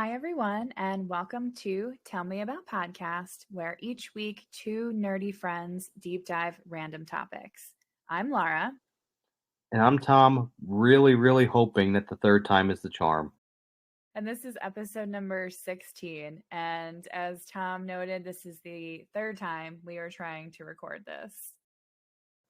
Hi, everyone, and welcome to Tell Me About Podcast, where each week two nerdy friends deep dive random topics. I'm Laura. And I'm Tom, really hoping that the third time is the charm. And this is episode number 16. And as Tom noted, this is the third time we are trying to record this.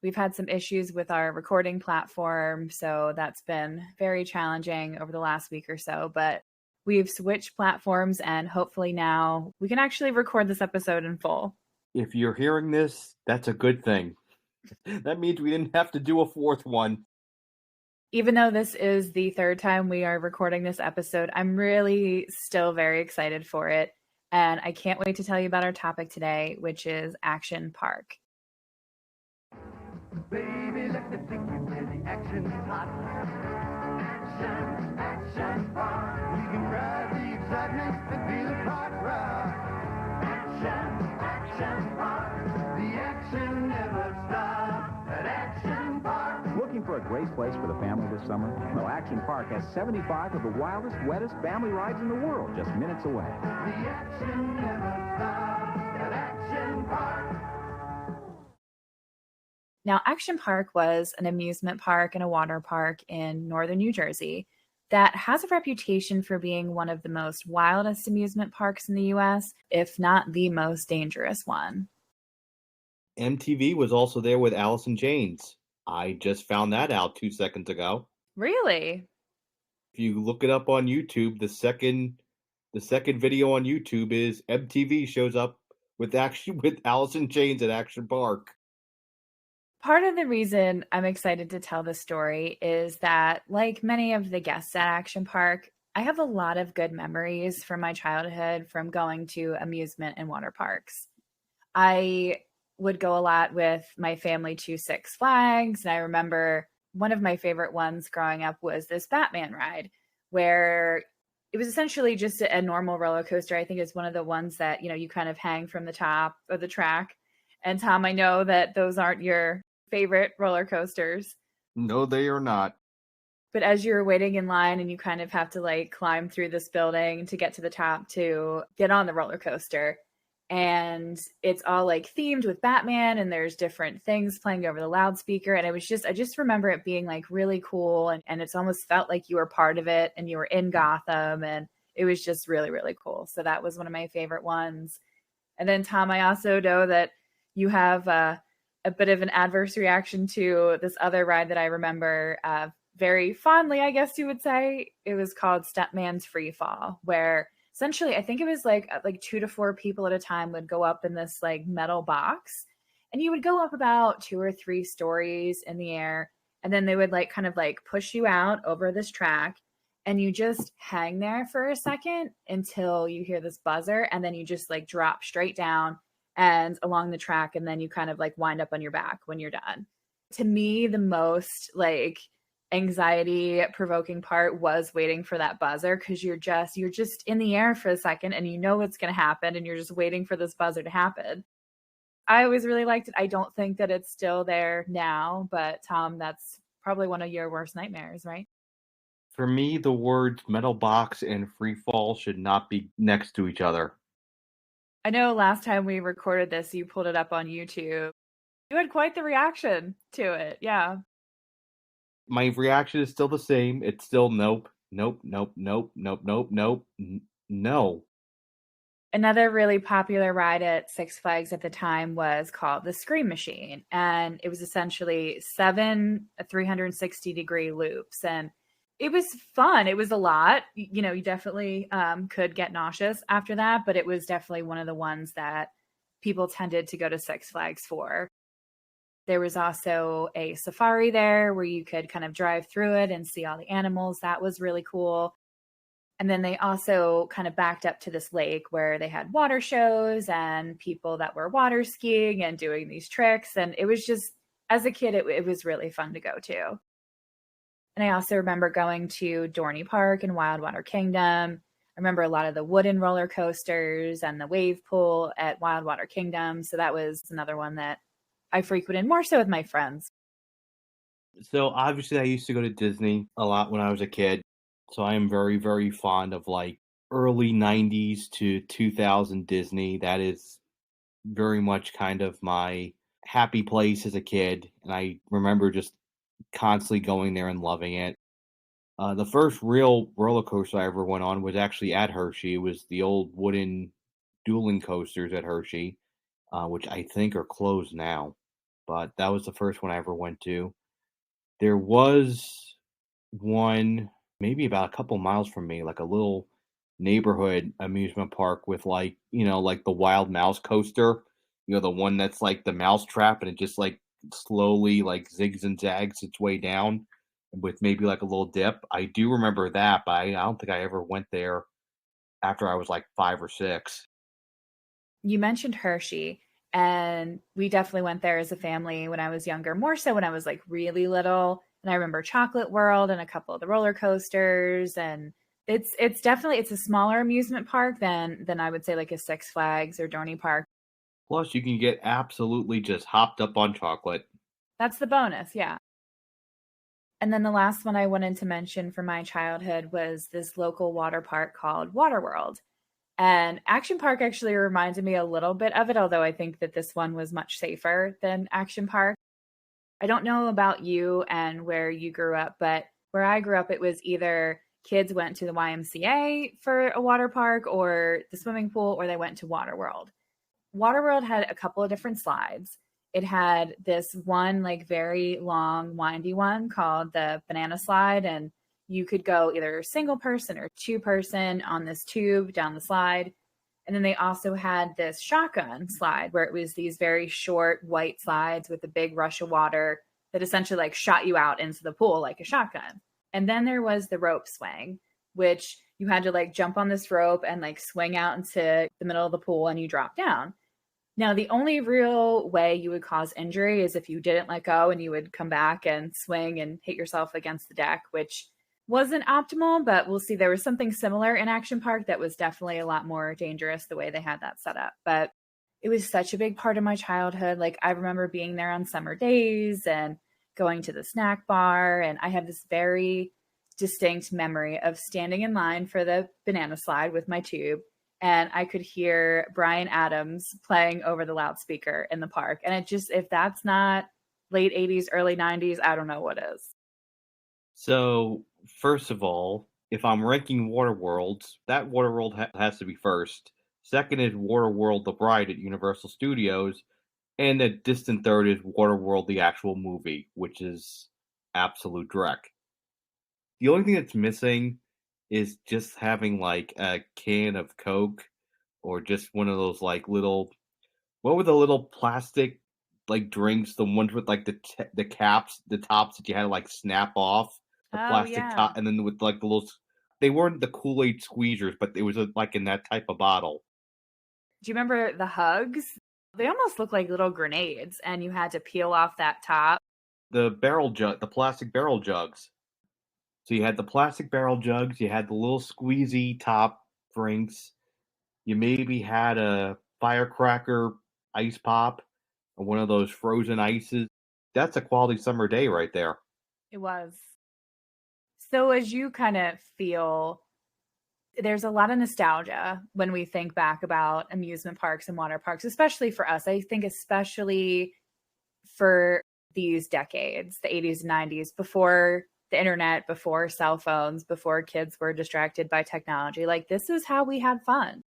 We've had some issues with our recording platform, so that's been very challenging over the last week or so, but we've switched platforms and hopefully now we can actually record this episode in full. If you're hearing this, that's a good thing. That means we didn't have to do a fourth one. Even though this is the third time we are recording this episode, I'm really still very excited for it. And I can't wait to tell you about our topic today, which is Action Park. Baby, let me take you where the action's hot. Action Park. We can ride the excitement and feel the park rock. Action Park. The action never stops at Action Park. Looking for a great place for the family this summer? Well, Action Park has 75 of the wildest, wettest family rides in the world just minutes away. The action never stops at Action Park. Now, Action Park was an amusement park and a water park in northern New Jersey that has a reputation for being one of the most wildest amusement parks in the U.S., if not the most dangerous one. MTV was also there with Alice in Chains. I just found that out 2 seconds ago. Really? If you look it up on YouTube, the second video on YouTube is MTV shows up with Alice in Chains at Action Park. Part of the reason I'm excited to tell this story is that, like many of the guests at Action Park, I have a lot of good memories from my childhood from going to amusement and water parks. I would go a lot with my family to Six Flags, and I remember one of my favorite ones growing up was this Batman ride, where it was essentially just a normal roller coaster. I think it's one of the ones that, you kind of hang from the top of the track. And Tom, I know that those aren't your favorite roller coasters. No, they are not. But as you're waiting in line and you kind of have to climb through this building to get to the top to get on the roller coaster. And it's all themed with Batman and there's different things playing over the loudspeaker. And I just remember it being really cool. And it's almost felt like you were part of it and you were in Gotham. And it was just really, really cool. So that was one of my favorite ones. And then Tom, I also know that you have a bit of an adverse reaction to this other ride that I remember very fondly, I guess you would say. It was called Stepman's Free Fall, where essentially I think it was like 2 to 4 people at a time would go up in this metal box, and you would go up about 2 or 3 stories in the air, and then they would kind of push you out over this track, and you just hang there for a second until you hear this buzzer, and then you just drop straight down and along the track, and then you kind of wind up on your back when you're done. To me, the most anxiety provoking part was waiting for that buzzer, because you're just in the air for a second and you know what's going to happen and you're just waiting for this buzzer to happen. I always really liked it. I don't think that it's still there now, but Tom, that's probably one of your worst nightmares, right? For me, the words metal box and free fall should not be next to each other. I know last time we recorded this, you pulled it up on YouTube. You had quite the reaction to it. Yeah. My reaction is still the same. It's still nope. No. Another really popular ride at Six Flags at the time was called the Scream Machine. And it was essentially 7 360-degree loops. And it was fun. It was a lot. You definitely could get nauseous after that, but it was definitely one of the ones that people tended to go to Six Flags for. There was also a safari there where you could kind of drive through it and see all the animals. That was really cool. And then they also kind of backed up to this lake where they had water shows and people that were water skiing and doing these tricks. And it was just, as a kid, it was really fun to go to. And I also remember going to Dorney Park and Wildwater Kingdom. I remember a lot of the wooden roller coasters and the wave pool at Wildwater Kingdom. So that was another one that I frequented more so with my friends. So obviously I used to go to Disney a lot when I was a kid. So I am very, very fond of early 90s to 2000 Disney. That is very much kind of my happy place as a kid. And I remember just constantly going there and loving it. The first real roller coaster I ever went on was actually at Hershey. It was the old wooden dueling coasters at Hershey, which I think are closed now. But that was the first one I ever went to. There was one maybe about a couple miles from me, like a little neighborhood amusement park with like, like the wild mouse coaster, the one that's like the mouse trap and it just like slowly like zigs and zags its way down with maybe like a little dip. I do remember that, but I don't think I ever went there after I was like 5 or 6. You mentioned Hershey, and we definitely went there as a family when I was younger, more so when I was like really little. And I remember Chocolate World and a couple of the roller coasters, and it's definitely it's a smaller amusement park than I would say like a Six Flags or Dorney Park. Plus, you can get absolutely just hopped up on chocolate. That's the bonus, yeah. And then the last one I wanted to mention from my childhood was this local water park called Waterworld. And Action Park actually reminded me a little bit of it, although I think that this one was much safer than Action Park. I don't know about you and where you grew up, but where I grew up, it was either kids went to the YMCA for a water park or the swimming pool, or they went to Waterworld. Waterworld had a couple of different slides. It had this one, like, very long, windy one called the banana slide, and you could go either single person or two person on this tube down the slide. And then they also had this shotgun slide where it was these very short white slides with a big rush of water that essentially like shot you out into the pool like a shotgun. And then there was the rope swing, which you had to like jump on this rope and like swing out into the middle of the pool and you drop down. Now, the only real way you would cause injury is if you didn't let go and you would come back and swing and hit yourself against the deck, which wasn't optimal, but we'll see. There was something similar in Action Park that was definitely a lot more dangerous the way they had that set up. But it was such a big part of my childhood. Like, I remember being there on summer days and going to the snack bar. And I have this very distinct memory of standing in line for the banana slide with my tube. And I could hear Bryan Adams playing over the loudspeaker in the park. And it just, if that's not late 80s, early 90s, I don't know what is. So, first of all, if I'm ranking water worlds, that water world has to be first. Second is Waterworld the Bride at Universal Studios. And the distant third is Waterworld the actual movie, which is absolute dreck. The only thing that's missing is just having like a can of Coke or just one of those like little, what were the little plastic like drinks, the ones with like the caps, the tops that you had to like snap off, the Oh, plastic yeah. top, and then with like the little, they weren't the Kool-Aid squeezers, but it was like in that type of bottle. Do you remember the hugs? They almost looked like little grenades, and you had to peel off that top. The barrel jug, the plastic barrel jugs. So you had the plastic barrel jugs, you had the little squeezy top drinks, you maybe had a firecracker ice pop or one of those frozen ices. That's a quality summer day right there. It was. So as you kind of feel, there's a lot of nostalgia when we think back about amusement parks and water parks, especially for us. I think especially for these decades, the 80s and 90s, before the internet, before cell phones, before kids were distracted by technology. Like, this is how we had fun.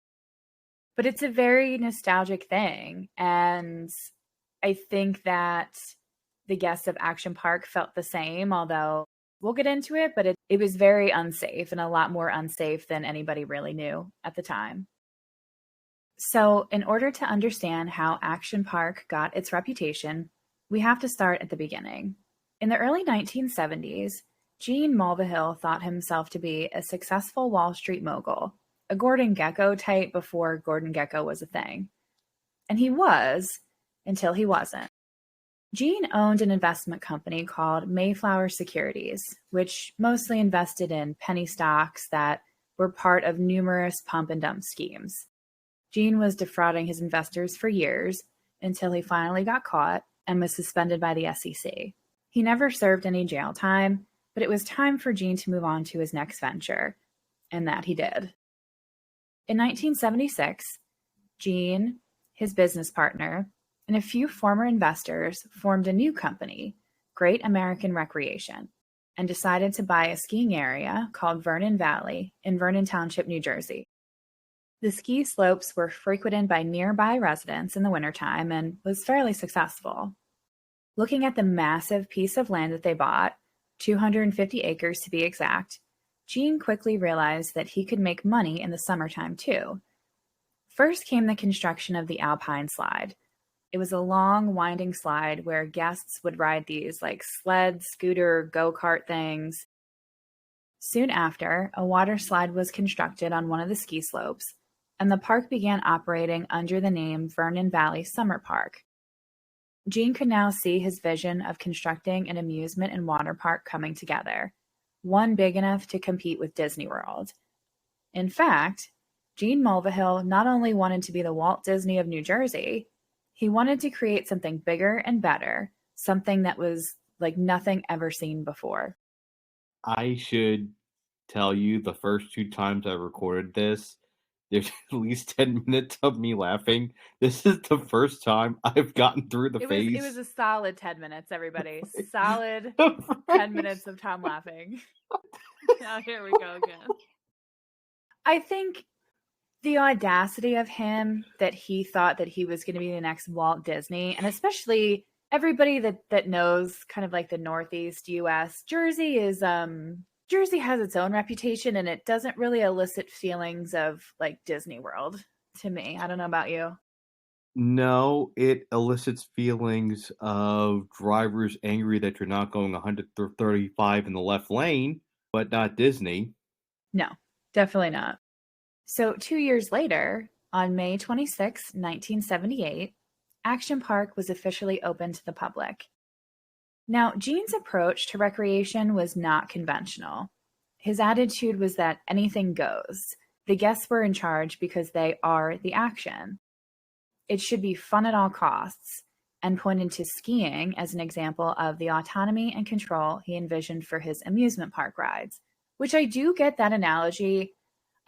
But it's a very nostalgic thing. And I think that the guests of Action Park felt the same, although we'll get into it, but it was very unsafe and a lot more unsafe than anybody really knew at the time. So in order to understand how Action Park got its reputation, we have to start at the beginning. In the early 1970s, Gene Mulvihill thought himself to be a successful Wall Street mogul, a Gordon Gekko type before Gordon Gekko was a thing. And he was, until he wasn't. Gene owned an investment company called Mayflower Securities, which mostly invested in penny stocks that were part of numerous pump and dump schemes. Gene was defrauding his investors for years until he finally got caught and was suspended by the SEC. He never served any jail time, but it was time for Gene to move on to his next venture, and that he did. In 1976, Gene, his business partner, and a few former investors formed a new company, Great American Recreation, and decided to buy a skiing area called Vernon Valley in Vernon Township, New Jersey. The ski slopes were frequented by nearby residents in the wintertime and was fairly successful. Looking at the massive piece of land that they bought, 250 acres to be exact, Gene quickly realized that he could make money in the summertime too. First came the construction of the Alpine Slide. It was a long, winding slide where guests would ride these like sled, scooter, go-kart things. Soon after, a water slide was constructed on one of the ski slopes, and the park began operating under the name Vernon Valley Summer Park. Gene could now see his vision of constructing an amusement and water park coming together, one big enough to compete with Disney World. In fact, Gene Mulvihill not only wanted to be the Walt Disney of New Jersey, he wanted to create something bigger and better, something that was like nothing ever seen before. I should tell you the first 2 times I recorded this, there's at least 10 minutes of me laughing. This is the first time I've gotten through the phase. It was a solid 10 minutes, everybody. Solid 10 minutes of Tom laughing. Now here we go again. I think the audacity of him that he thought that he was going to be the next Walt Disney, and especially everybody that knows kind of like the Northeast US, Jersey has its own reputation, and it doesn't really elicit feelings of like Disney World to me. I don't know about you. No, it elicits feelings of drivers angry that you're not going 135 in the left lane, but not Disney. No, definitely not. So 2 years later, on May 26, 1978, Action Park was officially open to the public. Now, Gene's approach to recreation was not conventional. His attitude was that anything goes. The guests were in charge because they are the action. It should be fun at all costs, and pointed to skiing as an example of the autonomy and control he envisioned for his amusement park rides, which I do get that analogy.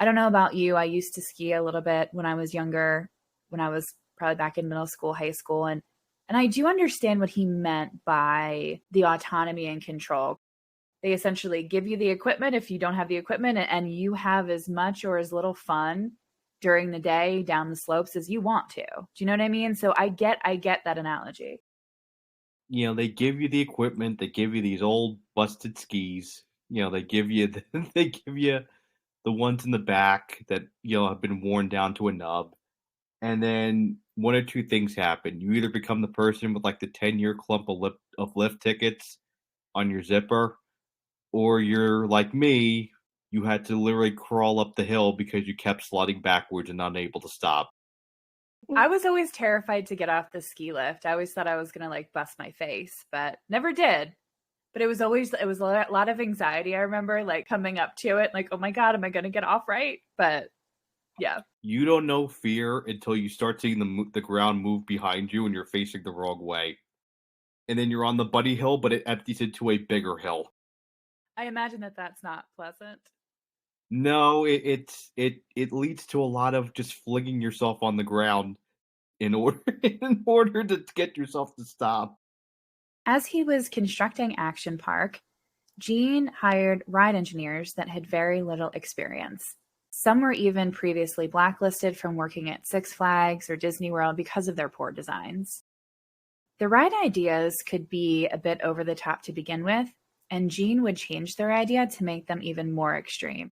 I don't know about you. I used to ski a little bit when I was younger, when I was probably back in middle school, high school, and I do understand what he meant by the autonomy and control. They essentially give you the equipment if you don't have the equipment, and you have as much or as little fun during the day down the slopes as you want to. Do you know what I mean? So I get that analogy. You know, they give you the equipment, they give you these old busted skis. You know, they give you the ones in the back that, have been worn down to a nub. And then one or two things happen. You either become the person with like the 10-year clump of lift tickets on your zipper, or you're like me, you had to literally crawl up the hill because you kept sliding backwards and unable to stop. I was always terrified to get off the ski lift. I always thought I was going to like bust my face, but never did. But it was a lot of anxiety. I remember like coming up to it, like, oh my God, am I going to get off right? But yeah. You don't know fear until you start seeing the ground move behind you and you're facing the wrong way. And then you're on the buddy hill, but it empties into a bigger hill. I imagine that that's not pleasant. No, it leads to a lot of just flinging yourself on the ground in order to get yourself to stop. As he was constructing Action Park, Gene hired ride engineers that had very little experience. Some were even previously blacklisted from working at Six Flags or Disney World because of their poor designs. The ride ideas could be a bit over the top to begin with, and Gene would change their idea to make them even more extreme.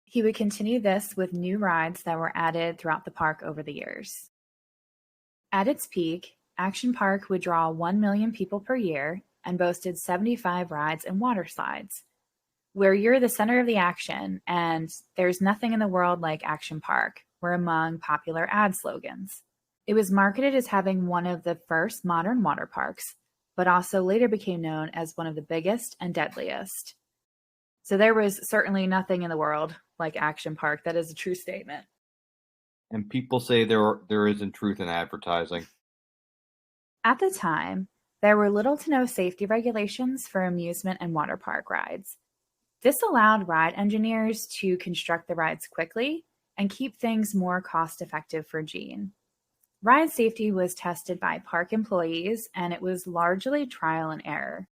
He would continue this with new rides that were added throughout the park over the years. At its peak, Action Park would draw 1 million people per year and boasted 75 rides and water slides. Where you're the center of the action and there's nothing in the world like Action Park were among popular ad slogans. It was marketed as having one of the first modern water parks, but also later became known as one of the biggest and deadliest. So there was certainly nothing in the world like Action Park. That is a true statement. And people say there isn't truth in advertising. At the time, there were little to no safety regulations for amusement and water park rides. This allowed ride engineers to construct the rides quickly and keep things more cost-effective for Gene. Ride safety was tested by park employees, and it was largely trial and error.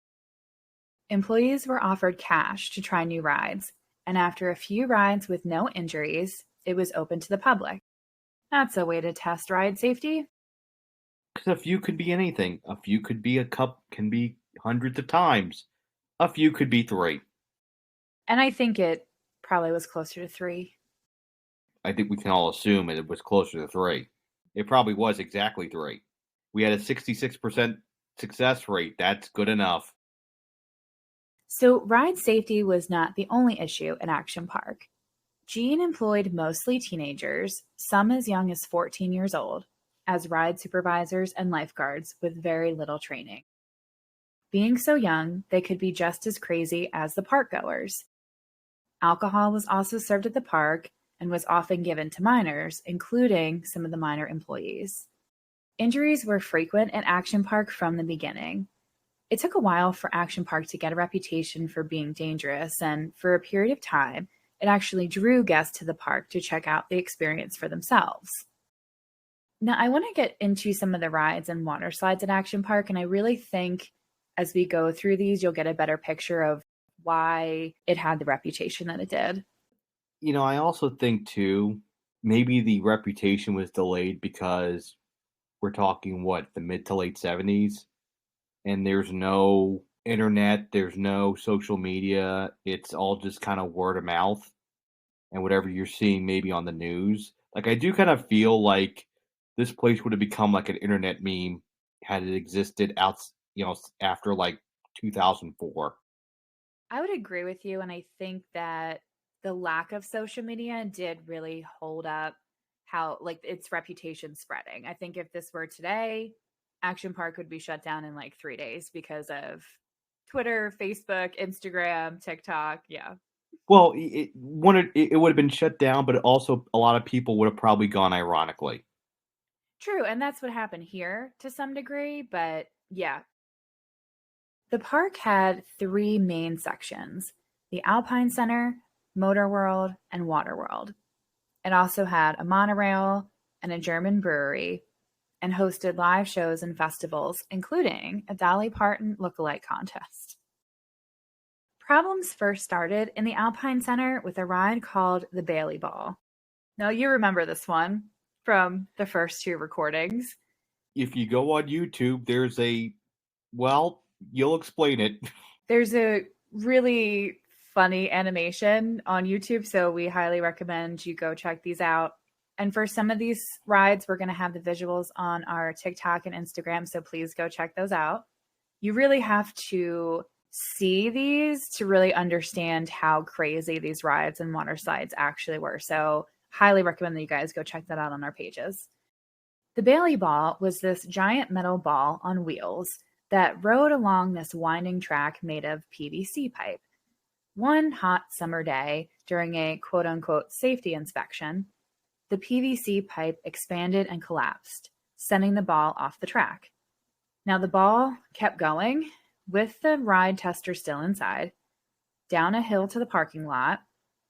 Employees were offered cash to try new rides, and after a few rides with no injuries, it was open to the public. That's a way to test ride safety. Because a few could be anything. A few could be can be hundreds of times. A few could be 3. And I think it probably was closer to 3. I think we can all assume it was closer to 3. It probably was exactly 3. We had a 66% success rate. That's good enough. So ride safety was not the only issue at Action Park. Gene employed mostly teenagers, some as young as 14 years old, as ride supervisors and lifeguards with very little training. Being so young, they could be just as crazy as the park goers. Alcohol was also served at the park and was often given to minors, including some of the minor employees. Injuries were frequent at Action Park from the beginning. It took a while for Action Park to get a reputation for being dangerous, and for a period of time, it actually drew guests to the park to check out the experience for themselves. Now, I want to get into some of the rides and water slides at Action Park, and I really think as we go through these, you'll get a better picture of why it had the reputation that it did. I also think, too, maybe the reputation was delayed because we're talking, the mid to late 70s? And there's no internet, there's no social media. It's all just kind of word of mouth and whatever you're seeing maybe on the news. Like, I do kind of feel like this place would have become like an internet meme had it existed after like 2004. I would agree with you, and I think that the lack of social media did really hold up how its reputation spreading. I think if this were today, Action Park would be shut down in like 3 days because of Twitter, Facebook, Instagram, TikTok. Yeah. Well, it would have been shut down, but also a lot of people would have probably gone ironically. True, and that's what happened here to some degree, but yeah. The park had 3 main sections: the Alpine Center, Motor World, and Water World. It also had a monorail and a German brewery, and hosted live shows and festivals, including a Dolly Parton lookalike contest. Problems first started in the Alpine Center with a ride called the Bailey Ball. Now, you remember this one from the first 2 recordings. If you go on YouTube, there's you'll explain it. There's a really funny animation on YouTube, so we highly recommend you go check these out. And for some of these rides, we're going to have the visuals on our TikTok and Instagram, so please go check those out. You really have to see these to really understand how crazy these rides and water slides actually were. So highly recommend that you guys go check that out on our pages. The Bailey Ball was this giant metal ball on wheels that rode along this winding track made of PVC pipe. One hot summer day, during a quote-unquote safety inspection, the PVC pipe expanded and collapsed, sending the ball off the track. Now the ball kept going, with the ride tester still inside, down a hill to the parking lot,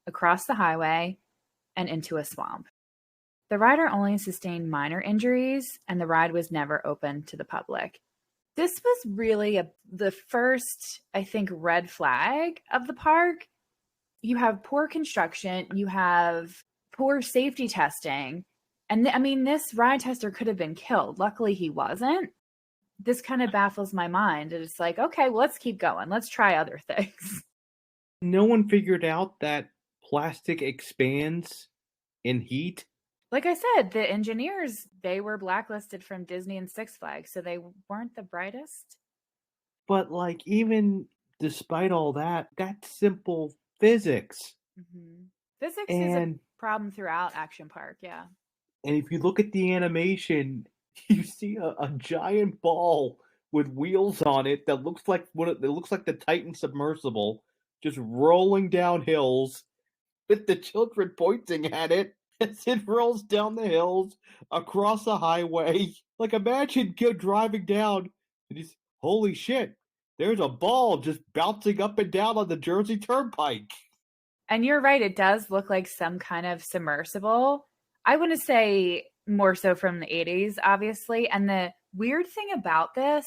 across the highway, and into a swamp. The rider only sustained minor injuries, and the ride was never open to the public. This was really the first, I think, red flag of the park. You have poor construction, you have poor safety testing, and this ride tester could have been killed. Luckily, he wasn't. This kind of baffles my mind. It's like, okay, well, let's keep going. Let's try other things. No one figured out that plastic expands in heat. Like I said, the engineers, they were blacklisted from Disney and Six Flags, so they weren't the brightest. But even despite all that, that's simple physics. Mm-hmm. Physics is a problem throughout Action Park, yeah. And if you look at the animation, you see a giant ball with wheels on it that looks like the Titan submersible, just rolling down hills with the children pointing at it as it rolls down the hills across the highway. Like, imagine driving down and just, holy shit, there's a ball just bouncing up and down on the Jersey Turnpike. And you're right, it does look like some kind of submersible. I want to say more so from the 80s, obviously. And the weird thing about this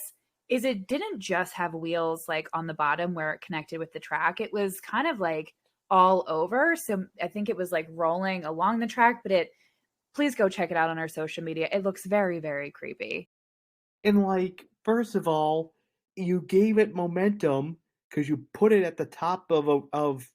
is it didn't just have wheels like on the bottom where it connected with the track. It was kind of like all over. So I think it was like rolling along the track, but please go check it out on our social media. It looks very, very creepy. And like, first of all, you gave it momentum because you put it at the top of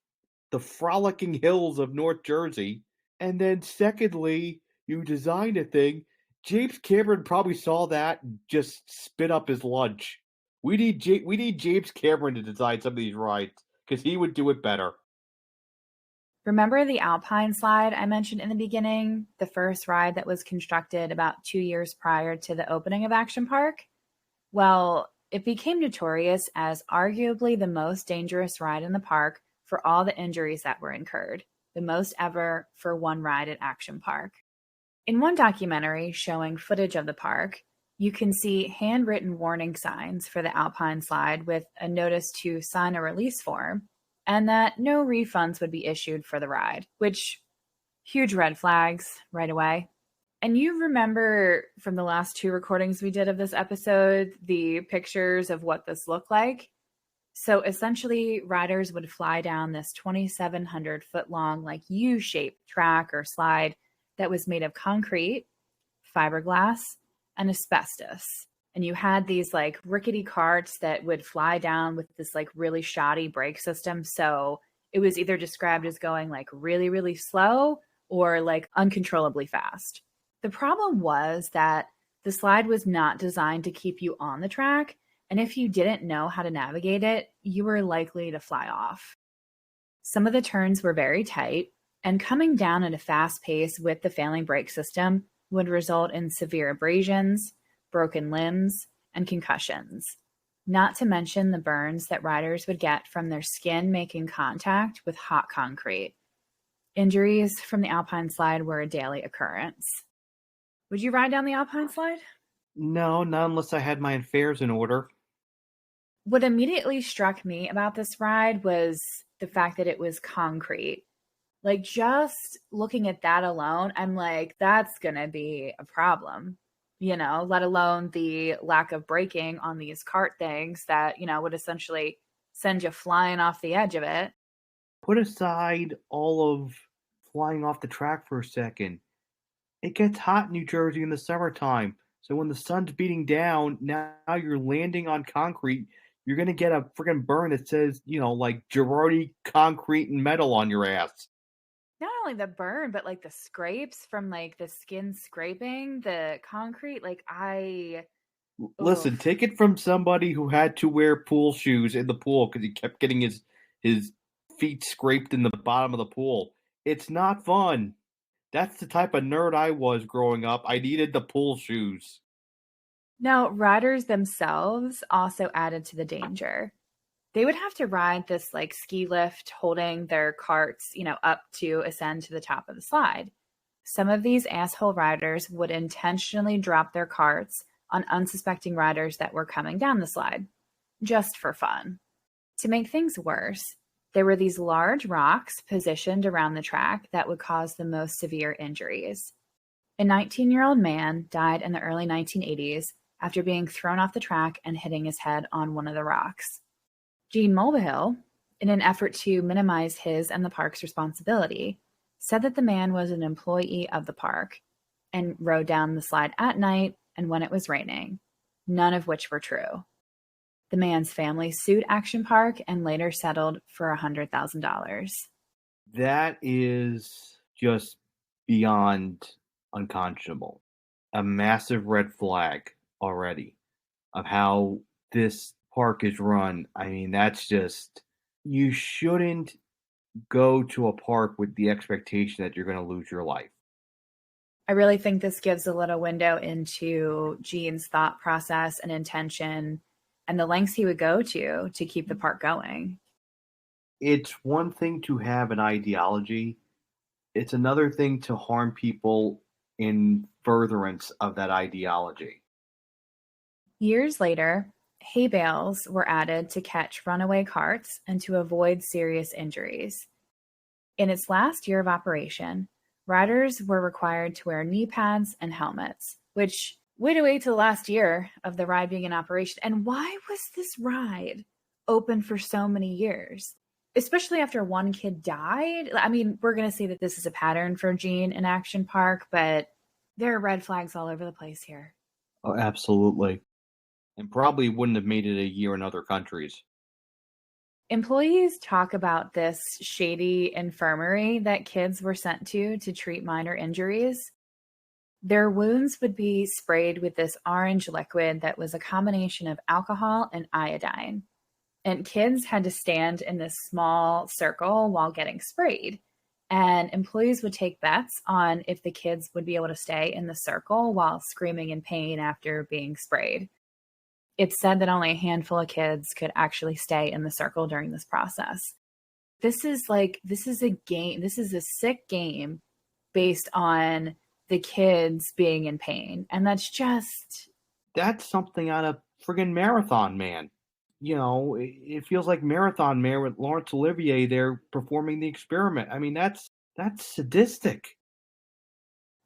the frolicking hills of North Jersey. And then secondly, you designed a thing. James Cameron probably saw that and just spit up his lunch. We need James Cameron to design some of these rides because he would do it better. Remember the Alpine slide I mentioned in the beginning? The first ride that was constructed about 2 years prior to the opening of Action Park? Well, it became notorious as arguably the most dangerous ride in the park for all the injuries that were incurred, the most ever for one ride at Action Park. In one documentary showing footage of the park, you can see handwritten warning signs for the Alpine slide with a notice to sign a release form and that no refunds would be issued for the ride, which huge red flags right away. And you remember from the last two recordings we did of this episode, the pictures of what this looked like? So essentially, riders would fly down this 2,700 foot long, like U shaped track or slide that was made of concrete, fiberglass, and asbestos. And you had these like rickety carts that would fly down with this like really shoddy brake system. So it was either described as going like really, really slow or like uncontrollably fast. The problem was that the slide was not designed to keep you on the track. And if you didn't know how to navigate it, you were likely to fly off. Some of the turns were very tight, and coming down at a fast pace with the failing brake system would result in severe abrasions, broken limbs, and concussions. Not to mention the burns that riders would get from their skin making contact with hot concrete. Injuries from the Alpine slide were a daily occurrence. Would you ride down the Alpine slide? No, not unless I had my affairs in order. What immediately struck me about this ride was the fact that it was concrete. Like, just looking at that alone, I'm like, that's going to be a problem, let alone the lack of braking on these cart things that, would essentially send you flying off the edge of it. Put aside all of flying off the track for a second. It gets hot in New Jersey in the summertime. So when the sun's beating down, now you're landing on concrete. You're going to get a freaking burn that says, like Girardi concrete and metal on your ass. Not only the burn, but like the scrapes from like the skin scraping the concrete. Like Listen, take it from somebody who had to wear pool shoes in the pool because he kept getting his feet scraped in the bottom of the pool. It's not fun. That's the type of nerd I was growing up. I needed the pool shoes. Now, riders themselves also added to the danger. They would have to ride this like ski lift holding their carts, up to ascend to the top of the slide. Some of these asshole riders would intentionally drop their carts on unsuspecting riders that were coming down the slide, just for fun. To make things worse, there were these large rocks positioned around the track that would cause the most severe injuries. A 19-year-old man died in the early 1980s after being thrown off the track and hitting his head on one of the rocks. Gene Mulvihill, in an effort to minimize his and the park's responsibility, said that the man was an employee of the park and rode down the slide at night and when it was raining, none of which were true. The man's family sued Action Park and later settled for $100,000. That is just beyond unconscionable. A massive red flag already of how this park is run. I mean, that's just, you shouldn't go to a park with the expectation that you're going to lose your life. I really think this gives a little window into Gene's thought process and intention and the lengths he would go to keep the park going. It's one thing to have an ideology. It's another thing to harm people in furtherance of that ideology. Years later, hay bales were added to catch runaway carts and to avoid serious injuries. In its last year of operation, riders were required to wear knee pads and helmets, which way to wait till the last year of the ride being in operation. And why was this ride open for so many years? Especially after one kid died. I mean, we're going to see that this is a pattern for Gene in Action Park, but there are red flags all over the place here. Oh, absolutely. And probably wouldn't have made it a year in other countries. Employees talk about this shady infirmary that kids were sent to treat minor injuries. Their wounds would be sprayed with this orange liquid that was a combination of alcohol and iodine. And kids had to stand in this small circle while getting sprayed. And employees would take bets on if the kids would be able to stay in the circle while screaming in pain after being sprayed. It's said that only a handful of kids could actually stay in the circle during this process. This is a game. This is a sick game based on the kids being in pain. And that's something out of friggin' Marathon Man. You know, it feels like Marathon Man with Laurence Olivier there performing the experiment. I mean, that's sadistic.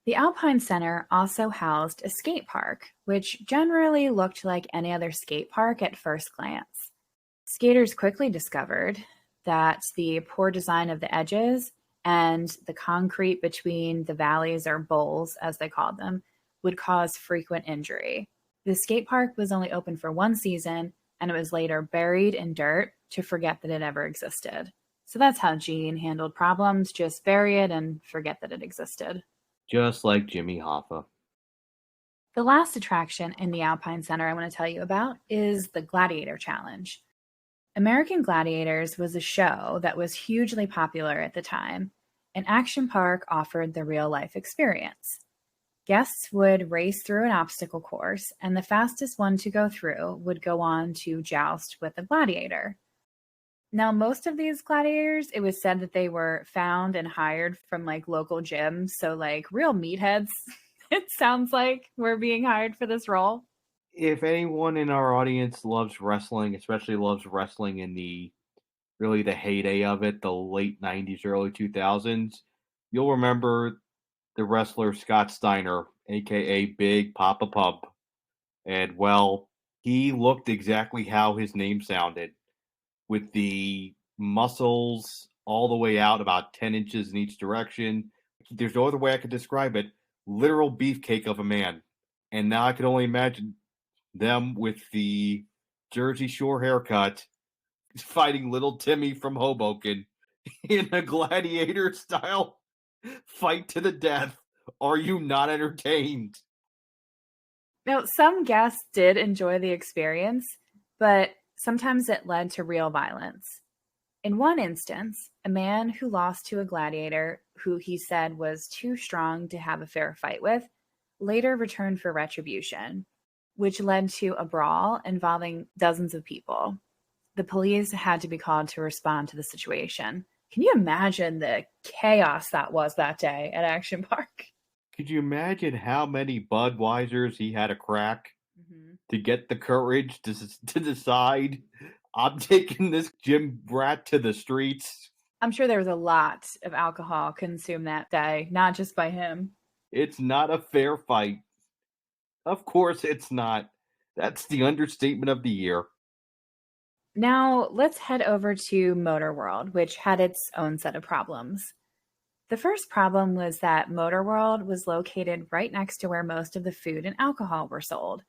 The Alpine Center also housed a skate park, which generally looked like any other skate park at first glance. Skaters quickly discovered that the poor design of the edges and the concrete between the valleys, or bowls as they called them, would cause frequent injury. The skate park was only open for one season, and it was later buried in dirt to forget that it ever existed. So that's how Gene handled problems, just bury it and forget that it existed. Just like Jimmy Hoffa. The last attraction in the Alpine Center I want to tell you about is the Gladiator Challenge. American Gladiators was a show that was hugely popular at the time, and Action Park offered the real-life experience. Guests would race through an obstacle course, and the fastest one to go through would go on to joust with a gladiator. Now, most of these gladiators, it was said that they were found and hired from local gyms. So real meatheads, it sounds like, were being hired for this role. If anyone in our audience loves wrestling, especially loves wrestling in the heyday of it, the late 90s, early 2000s, you'll remember the wrestler Scott Steiner, aka Big Papa Pump. And well, he looked exactly how his name sounded, with the muscles all the way out about 10 inches in each direction. There's no other way I could describe it. Literal beefcake of a man. And now I can only imagine them with the Jersey Shore haircut fighting little Timmy from Hoboken in a gladiator style fight to the death. Are you not entertained? Now, some guests did enjoy the experience, but sometimes it led to real violence. In one instance, a man who lost to a gladiator who he said was too strong to have a fair fight with later returned for retribution, which led to a brawl involving dozens of people. The police had to be called to respond to the situation. Can you imagine the chaos that was that day at Action Park? Could you imagine how many Budweisers he had to crack to get the courage to decide, I'm taking this gym rat to the streets? I'm sure there was a lot of alcohol consumed that day, not just by him. It's not a fair fight. Of course it's not. That's the understatement of the year. Now, let's head over to Motor World, which had its own set of problems. The first problem was that Motor World was located right next to where most of the food and alcohol were sold.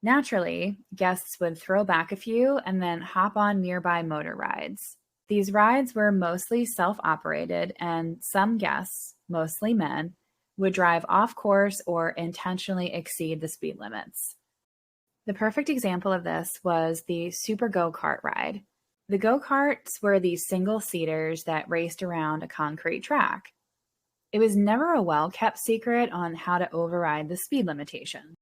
Naturally, guests would throw back a few and then hop on nearby motor rides. These rides were mostly self-operated, and some guests, mostly men, would drive off course or intentionally exceed the speed limits. The perfect example of this was the Super Go-Kart ride. The go-karts were these single-seaters that raced around a concrete track. It was never a well-kept secret on how to override the speed limitation.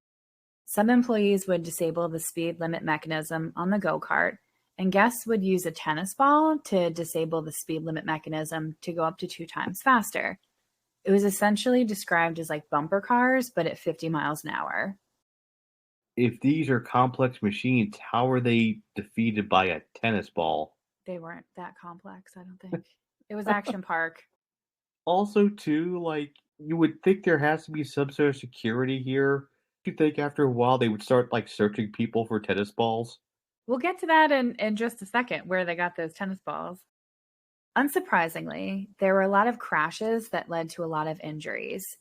Some employees would disable the speed limit mechanism on the go-kart, and guests would use a tennis ball to disable the speed limit mechanism to go up to 2 times faster. It was essentially described as like bumper cars, but at 50 miles an hour. If these are complex machines, how are they defeated by a tennis ball? They weren't that complex, I don't think. It was Action Park. Also, too, like, you would think there has to be some sort of security here. You think after a while they would start, like, searching people for tennis balls? We'll get to that in just a second, where they got those tennis balls. Unsurprisingly, there were a lot of crashes that led to a lot of injuries.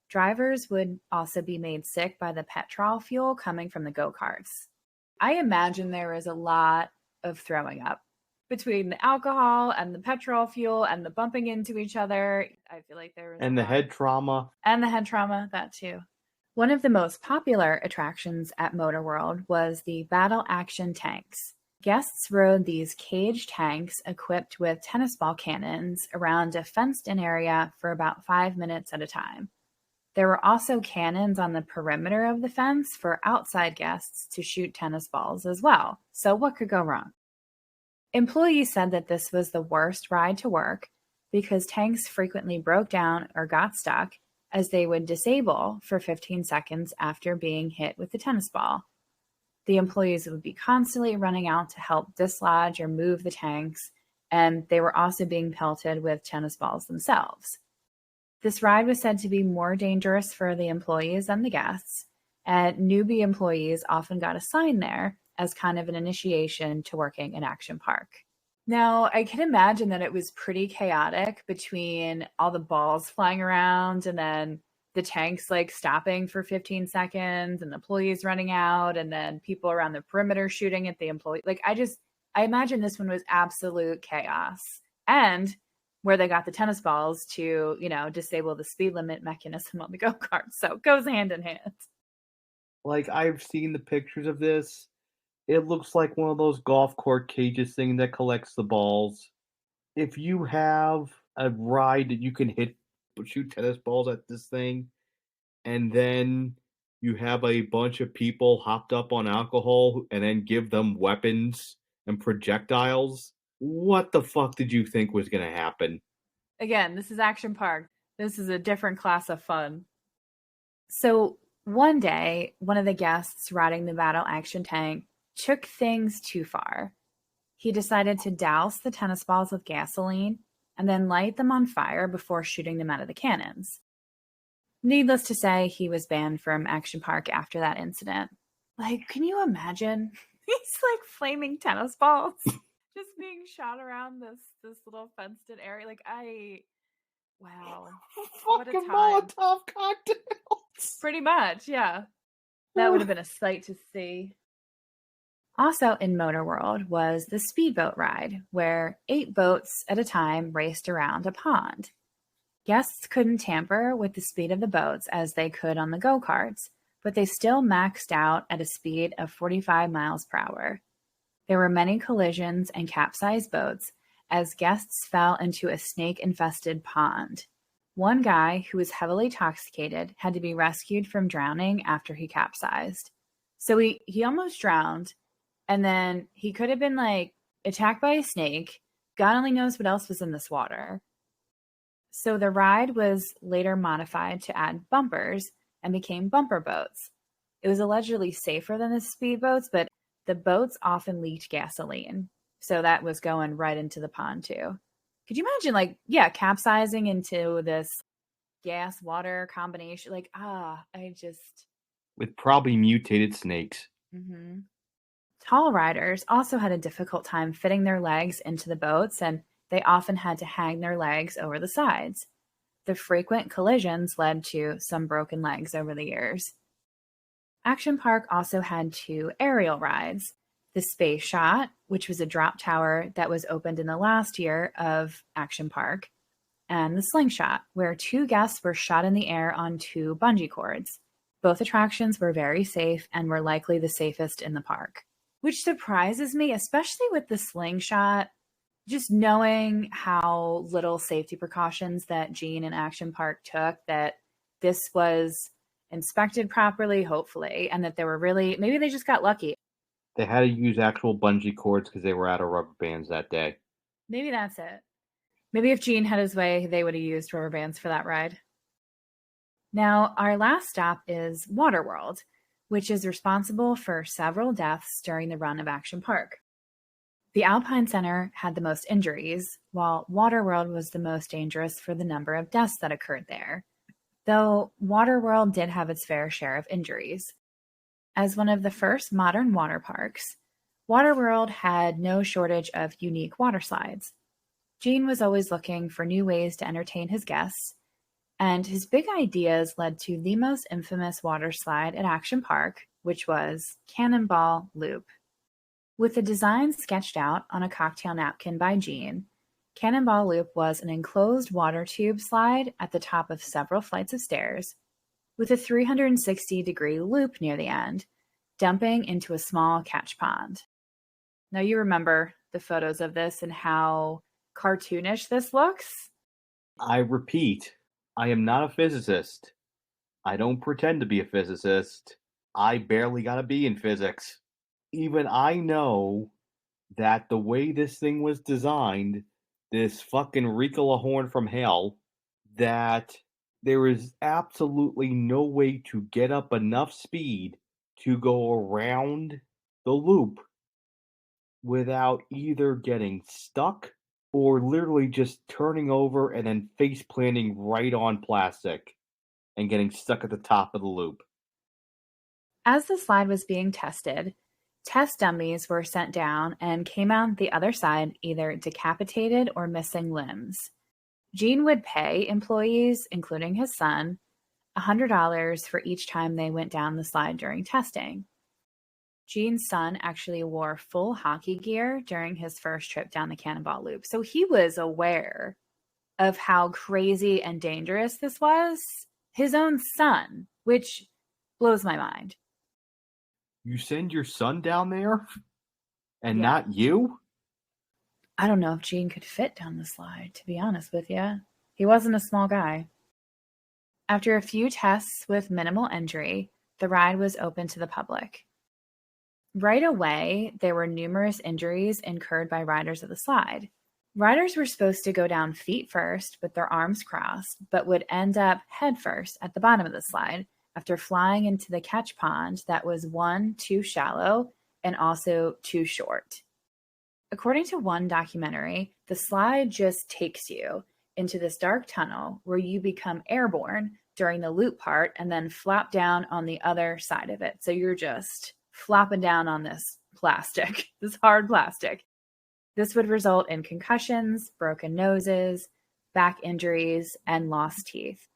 Drivers would also be made sick by the petrol fuel coming from the go-karts. I imagine there is a lot of throwing up between the alcohol and the petrol fuel and the bumping into each other. I feel like there was a And the lot. head trauma. And the head trauma, that too. One of the most popular attractions at Motor World was the battle action tanks. Guests rode these cage tanks equipped with tennis ball cannons around a fenced-in area for about 5 minutes at a time. There were also cannons on the perimeter of the fence for outside guests to shoot tennis balls as well. So what could go wrong? Employees said that this was the worst ride to work because tanks frequently broke down or got stuck, as they would disable for 15 seconds after being hit with the tennis ball. The employees would be constantly running out to help dislodge or move the tanks, and they were also being pelted with tennis balls themselves. This ride was said to be more dangerous for the employees than the guests, and newbie employees often got assigned there as kind of an initiation to working in Action Park. Now, I can imagine that it was pretty chaotic between all the balls flying around and then the tanks like stopping for 15 seconds and the employees running out and then people around the perimeter shooting at the employee. Like, I imagine this one was absolute chaos. And where they got the tennis balls to, disable the speed limit mechanism on the go-kart. So it goes hand in hand. Like, I've seen the pictures of this. It looks like one of those golf court cages thing that collects the balls. If you have a ride that you can shoot tennis balls at this thing, and then you have a bunch of people hopped up on alcohol and then give them weapons and projectiles, what the fuck did you think was going to happen? Again, this is Action Park. This is a different class of fun. So one day, one of the guests riding the battle action tank took things too far. He decided to douse the tennis balls with gasoline and then light them on fire before shooting them out of the cannons. Needless to say, he was banned from Action Park after that incident. Like, can you imagine? These like flaming tennis balls just being shot around this little fenced-in area. Like, wow. What a Fucking time. Molotov cocktails. Pretty much, yeah. That would have been a sight to see. Also in Motor World was the speedboat ride, where 8 boats at a time raced around a pond. Guests couldn't tamper with the speed of the boats as they could on the go-karts, but they still maxed out at a speed of 45 miles per hour. There were many collisions and capsized boats as guests fell into a snake-infested pond. One guy who was heavily intoxicated had to be rescued from drowning after he capsized. So he almost drowned, and then he could have been like attacked by a snake. God only knows what else was in this water. So the ride was later modified to add bumpers and became bumper boats. It was allegedly safer than the speedboats, but the boats often leaked gasoline. So that was going right into the pond too. Could you imagine capsizing into this gas water combination? With probably mutated snakes. Mm-hmm. Tall riders also had a difficult time fitting their legs into the boats, and they often had to hang their legs over the sides. The frequent collisions led to some broken legs over the years. Action Park also had 2 aerial rides. The Space Shot, which was a drop tower that was opened in the last year of Action Park, and the Slingshot, where 2 guests were shot in the air on 2 bungee cords. Both attractions were very safe and were likely the safest in the park. Which surprises me, especially with the Slingshot, just knowing how little safety precautions that Gene and Action Park took, that this was inspected properly, hopefully, and that they were maybe they just got lucky. They had to use actual bungee cords because they were out of rubber bands that day. Maybe that's it. Maybe if Gene had his way, they would have used rubber bands for that ride. Now, our last stop is Waterworld, which is responsible for several deaths during the run of Action Park. The Alpine Center had the most injuries, while Waterworld was the most dangerous for the number of deaths that occurred there, though Waterworld did have its fair share of injuries. As one of the first modern water parks, Waterworld had no shortage of unique water slides. Gene was always looking for new ways to entertain his guests, and his big ideas led to the most infamous water slide at Action Park, which was Cannonball Loop. With the design sketched out on a cocktail napkin by Gene, Cannonball Loop was an enclosed water tube slide at the top of several flights of stairs, with a 360-degree loop near the end, dumping into a small catch pond. Now you remember the photos of this and how cartoonish this looks? I repeat, I am not a physicist. I don't pretend to be a physicist. I barely got a B in physics. Even I know that the way this thing was designed, this fucking Ricola horn from hell, that there is absolutely no way to get up enough speed to go around the loop without either getting stuck or literally just turning over and then face planting right on plastic and getting stuck at the top of the loop. As the slide was being tested, test dummies were sent down and came out the other side either decapitated or missing limbs. Gene would pay employees, including his son, $100 for each time they went down the slide during testing. Gene's son actually wore full hockey gear during his first trip down the Cannonball Loop, so he was aware of how crazy and dangerous this was. His own son, which blows my mind. You send your son down there and Yeah. not you? I don't know if Gene could fit down the slide, to be honest with you. He wasn't a small guy. After a few tests with minimal injury, the ride was open to the public. Right away, there were numerous injuries incurred by riders of the slide. Riders were supposed to go down feet first with their arms crossed, but would end up head first at the bottom of the slide after flying into the catch pond that was one, too shallow and also too short. According to one documentary, the slide just takes you into this dark tunnel where you become airborne during the loop part and then flop down on the other side of it. So you're just flopping down on this plastic, this hard plastic. This would result in concussions, broken noses, back injuries, and lost teeth.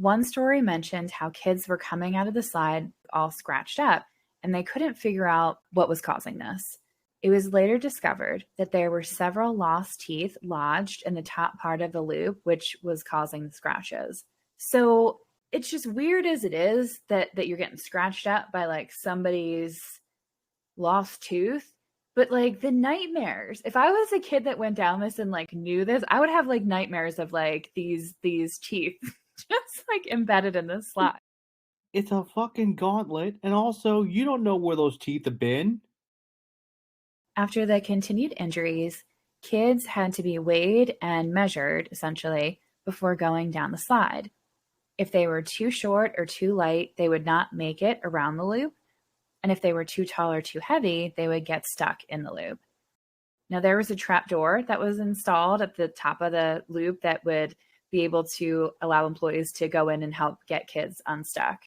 One story mentioned how kids were coming out of the slide all scratched up, and they couldn't figure out what was causing this. It was later discovered that there were several lost teeth lodged in the top part of the loop, which was causing the scratches. So it's just weird as it is that you're getting scratched up by like somebody's lost tooth. But like the nightmares, if I was a kid that went down this and like knew this, I would have like nightmares of like these teeth just like embedded in this slide. It's a fucking gauntlet, and also you don't know where those teeth have been. After the continued injuries, kids had to be weighed and measured, essentially, before going down the slide. If they were too short or too light, they would not make it around the loop. And if they were too tall or too heavy, they would get stuck in the loop. Now, there was a trap door that was installed at the top of the loop that would be able to allow employees to go in and help get kids unstuck.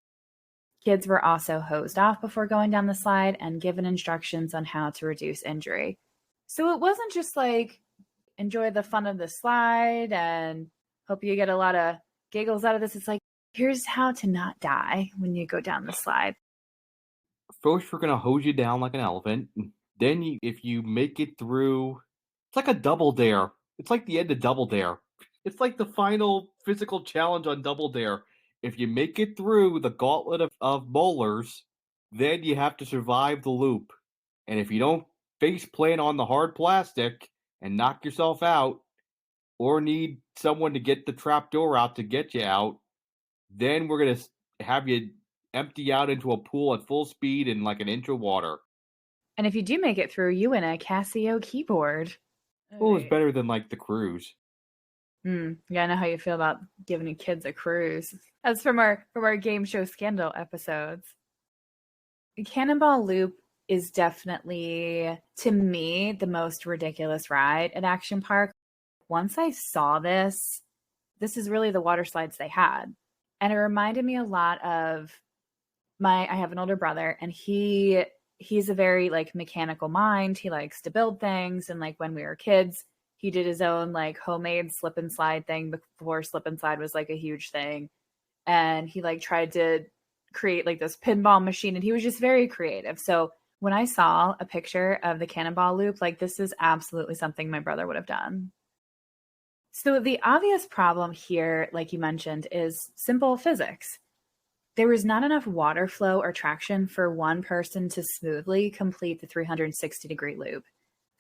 Kids were also hosed off before going down the slide and given instructions on how to reduce injury. So it wasn't just like, enjoy the fun of the slide and hope you get a lot of giggles out of this. It's like, here's how to not die when you go down the slide. First, we're going to hose you down like an elephant. Then, if you make it through, it's like a double dare. It's like the end of Double Dare. It's like the final physical challenge on Double Dare. If you make it through the gauntlet of molars, then you have to survive the loop. And if you don't face plant on the hard plastic and knock yourself out, or need someone to get the trapdoor out to get you out, then we're going to have you empty out into a pool at full speed in like an inch of water. And if you do make it through, you win a Casio keyboard. Well, it's better than like the cruise. Yeah, I know how you feel about giving your kids a cruise. That's from our game show scandal episodes. Cannonball Loop is definitely, to me, the most ridiculous ride at Action Park. Once I saw this is really the water slides they had. And it reminded me a lot of I have an older brother, and he's a very like mechanical mind. He likes to build things, and like when we were kids, he did his own like homemade slip and slide thing before slip and slide was like a huge thing. And he like tried to create like this pinball machine, and he was just very creative. So when I saw a picture of the cannonball loop, like this is absolutely something my brother would have done. So the obvious problem here, like you mentioned, is simple physics. There was not enough water flow or traction for one person to smoothly complete the 360-degree loop.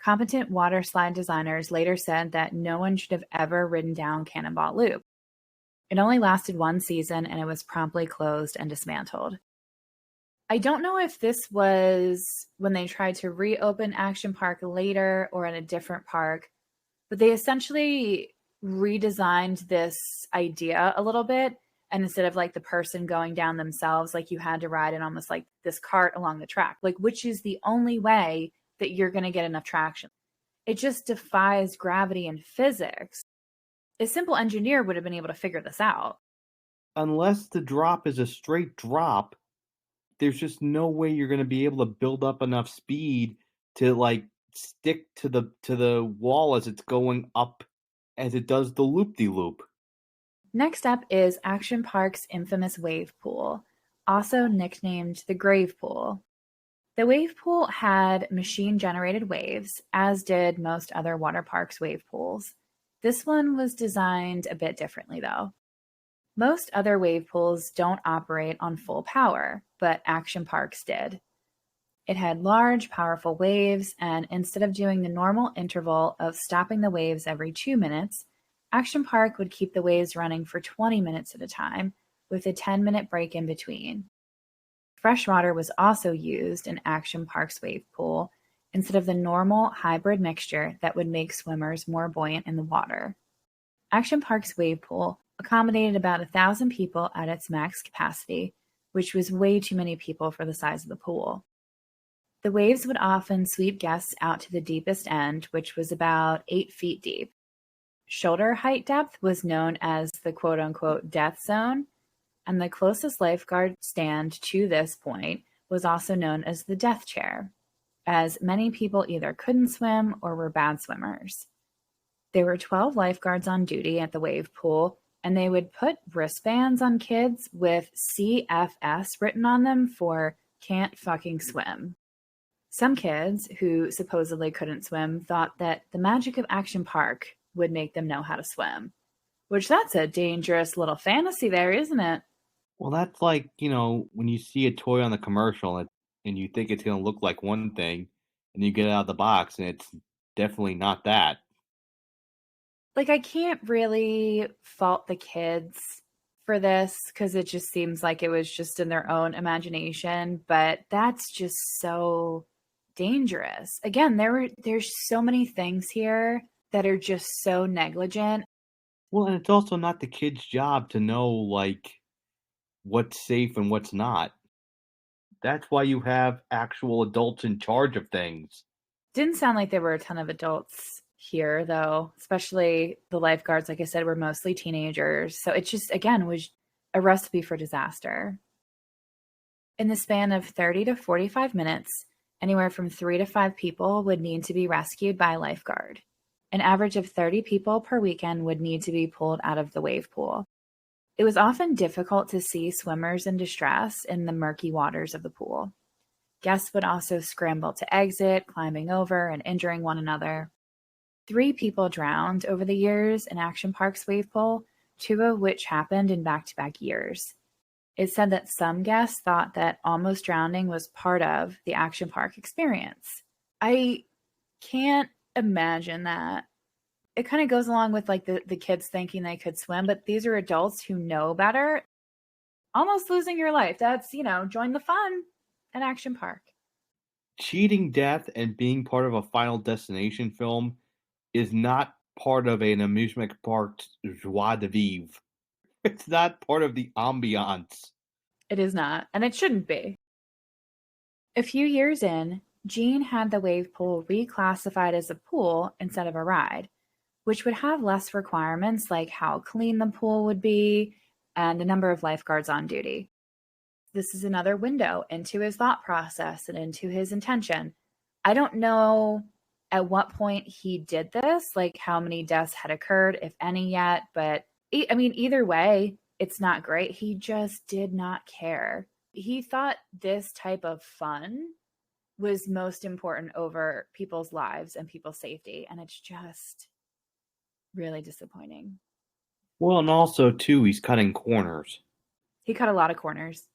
Competent water slide designers later said that no one should have ever ridden down Cannonball Loop. It only lasted one season, and it was promptly closed and dismantled. I don't know if this was when they tried to reopen Action Park later or in a different park, but they essentially redesigned this idea a little bit. And instead of like the person going down themselves, like you had to ride in almost like this cart along the track, like which is the only way that you're going to get enough traction. It just defies gravity and physics. A simple engineer would have been able to figure this out. Unless the drop is a straight drop, there's just no way you're going to be able to build up enough speed to like stick to the wall as it's going up as it does the loop-de-loop. Next up is Action Park's infamous wave pool, also nicknamed the Grave Pool. The wave pool had machine-generated waves, as did most other water parks' wave pools. This one was designed a bit differently, though. Most other wave pools don't operate on full power, but Action Park's did. It had large, powerful waves, and instead of doing the normal interval of stopping the waves every 2 minutes, Action Park would keep the waves running for 20 minutes at a time, with a 10-minute break in between. Fresh water was also used in Action Park's wave pool instead of the normal hybrid mixture that would make swimmers more buoyant in the water. Action Park's wave pool accommodated about 1,000 people at its max capacity, which was way too many people for the size of the pool. The waves would often sweep guests out to the deepest end, which was about 8 feet deep. Shoulder height depth was known as the quote-unquote death zone, and the closest lifeguard stand to this point was also known as the death chair, as many people either couldn't swim or were bad swimmers. There were 12 lifeguards on duty at the wave pool, and they would put wristbands on kids with CFS written on them for can't fucking swim. Some kids who supposedly couldn't swim thought that the magic of Action Park would make them know how to swim, which that's a dangerous little fantasy there, isn't it? Well, that's like, when you see a toy on the commercial and you think it's going to look like one thing, and you get it out of the box and it's definitely not that. Like, I can't really fault the kids for this because it just seems like it was just in their own imagination, but that's just so dangerous. Again, there's so many things here that are just so negligent. Well, and it's also not the kid's job to know, like, what's safe and what's not. That's why you have actual adults in charge of things. Didn't sound like there were a ton of adults here, though, especially the lifeguards, like I said, were mostly teenagers. So it just, again, was a recipe for disaster. In the span of 30 to 45 minutes, anywhere from 3 to 5 people would need to be rescued by a lifeguard. An average of 30 people per weekend would need to be pulled out of the wave pool. It was often difficult to see swimmers in distress in the murky waters of the pool. Guests would also scramble to exit, climbing over and injuring one another. 3 people drowned over the years in Action Park's wave pool, 2 of which happened in back-to-back years. It said that some guests thought that almost drowning was part of the Action Park experience. I can't imagine that. It kind of goes along with like the kids thinking they could swim, but these are adults who know better. Almost losing your life. That's, join the fun at Action Park. Cheating death and being part of a Final Destination film is not part of an amusement park's joie de vivre. It's not part of the ambiance. It is not, and it shouldn't be. A few years in, Gene had the wave pool reclassified as a pool instead of a ride, which would have less requirements like how clean the pool would be and a number of lifeguards on duty. This is another window into his thought process and into his intention. I don't know at what point he did this, like how many deaths had occurred, if any yet, but I mean, either way, it's not great. He just did not care. He thought this type of fun was most important over people's lives and people's safety, and it's just really disappointing. Well, and also, too, he's cutting corners. He cut a lot of corners.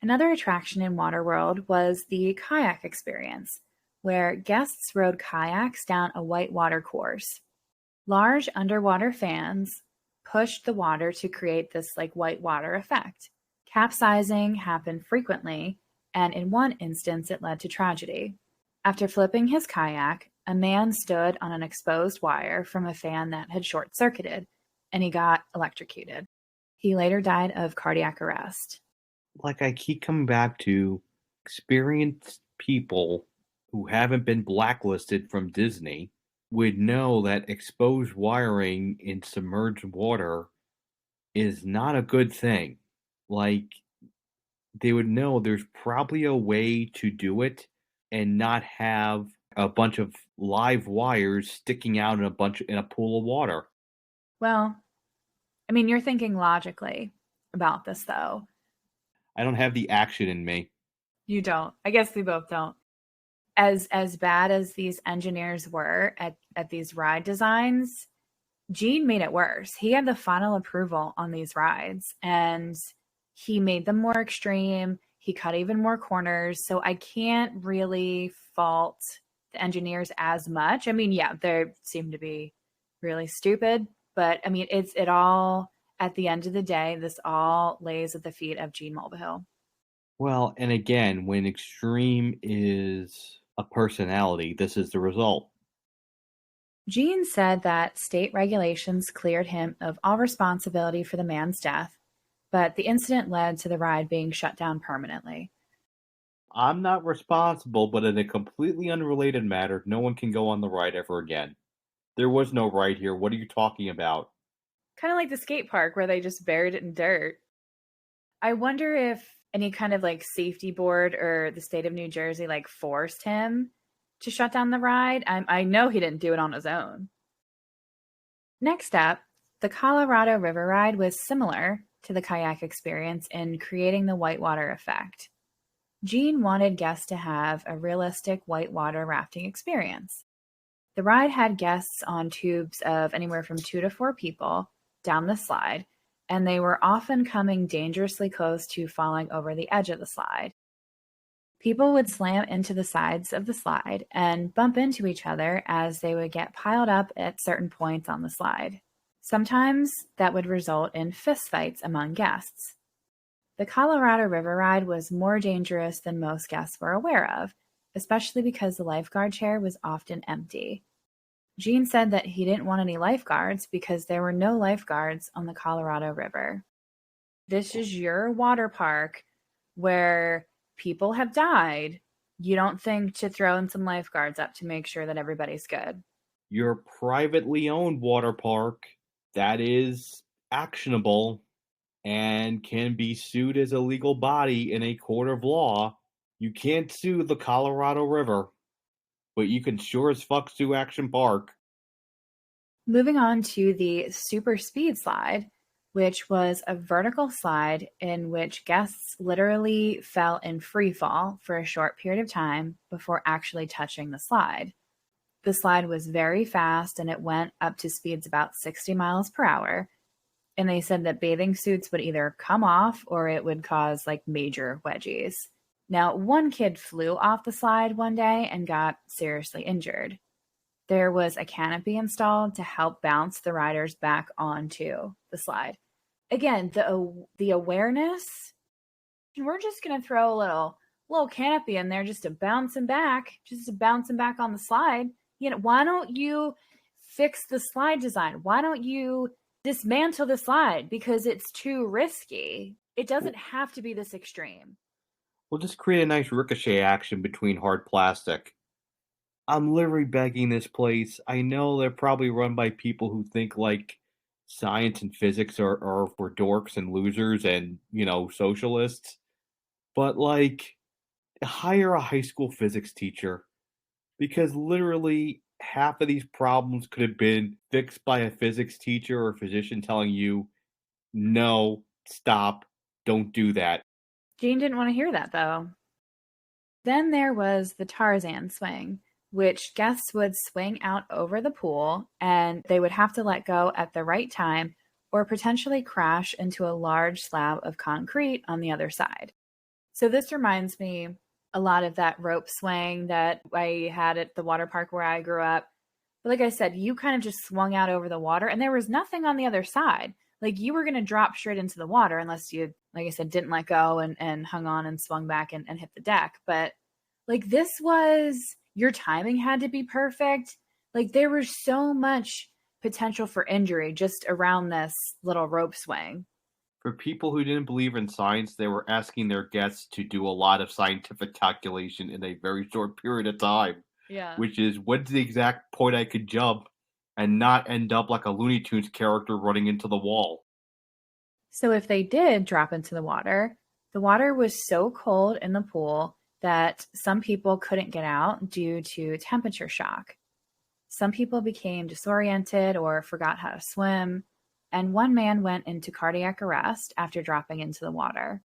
Another attraction in Waterworld was the kayak experience, where guests rode kayaks down a whitewater course. Large underwater fans pushed the water to create this like whitewater effect. Capsizing happened frequently, and in one instance it led to tragedy. After flipping his kayak, a man stood on an exposed wire from a fan that had short-circuited, and he got electrocuted. He later died of cardiac arrest. Like I keep coming back to, experienced people who haven't been blacklisted from Disney would know that exposed wiring in submerged water is not a good thing. Like, they would know there's probably a way to do it and not have a bunch of live wires sticking out in a pool of water. Well, I mean, you're thinking logically about this, though. I don't have the action in me. You don't. I guess we both don't. As bad as these engineers were at these ride designs, Gene made it worse. He had the final approval on these rides, and he made them more extreme. He cut even more corners. So I can't really fault the engineers as much. I mean, yeah, they seem to be really stupid, but I mean, it all, at the end of the day, this all lays at the feet of Gene Mulvihill. Well, and again, when extreme is a personality, this is the result. Gene said that state regulations cleared him of all responsibility for the man's death, but the incident led to the ride being shut down permanently. I'm not responsible, but in a completely unrelated matter, no one can go on the ride ever again. There was no ride here. What are you talking about? Kind of like the skate park where they just buried it in dirt. I wonder if any kind of like safety board or the state of New Jersey like forced him to shut down the ride. I know he didn't do it on his own. Next up, the Colorado River ride was similar to the kayak experience in creating the whitewater effect. Gene wanted guests to have a realistic whitewater rafting experience. The ride had guests on tubes of anywhere from 2 to 4 people down the slide, and they were often coming dangerously close to falling over the edge of the slide. People would slam into the sides of the slide and bump into each other as they would get piled up at certain points on the slide. Sometimes that would result in fistfights among guests. The Colorado River ride was more dangerous than most guests were aware of, especially because the lifeguard chair was often empty. Gene said that he didn't want any lifeguards because there were no lifeguards on the Colorado River. This is your water park where people have died. You don't think to throw in some lifeguards up to make sure that everybody's good. Your privately owned water park that is actionable and can be sued as a legal body in a court of law. You can't sue the Colorado River, but you can sure as fuck sue Action Park. Moving on to the super speed slide, which was a vertical slide in which guests literally fell in free fall for a short period of time before actually touching the slide. The slide was very fast and it went up to speeds about 60 miles per hour. And they said that bathing suits would either come off or it would cause like major wedgies. Now, one kid flew off the slide one day and got seriously injured. There was a canopy installed to help bounce the riders back onto the slide. Again, the awareness, we're just going to throw a little canopy in there just to bounce him back on the slide. You know, why don't you fix the slide design? Why don't you dismantle the slide? Because it's too risky. It doesn't have to be this extreme. We'll just create a nice ricochet action between hard plastic. I'm literally begging this place. I know they're probably run by people who think like science and physics are for dorks and losers and, socialists. But like, hire a high school physics teacher because literally half of these problems could have been fixed by a physics teacher or a physician telling you, no, stop, don't do that. Jane didn't want to hear that, though. Then there was the Tarzan swing, which guests would swing out over the pool and they would have to let go at the right time or potentially crash into a large slab of concrete on the other side. So this reminds me a lot of that rope swing that I had at the water park where I grew up. But like I said, you kind of just swung out over the water and there was nothing on the other side. Like you were going to drop straight into the water unless you, like I said, didn't let go and hung on and swung back and hit the deck. But like this was, your timing had to be perfect. Like there was so much potential for injury just around this little rope swing. For people who didn't believe in science, they were asking their guests to do a lot of scientific calculation in a very short period of time, Yeah. which is when's the exact point I could jump and not end up like a Looney Tunes character running into the wall. So if they did drop into the water was so cold in the pool that some people couldn't get out due to temperature shock. Some people became disoriented or forgot how to swim, and one man went into cardiac arrest after dropping into the water.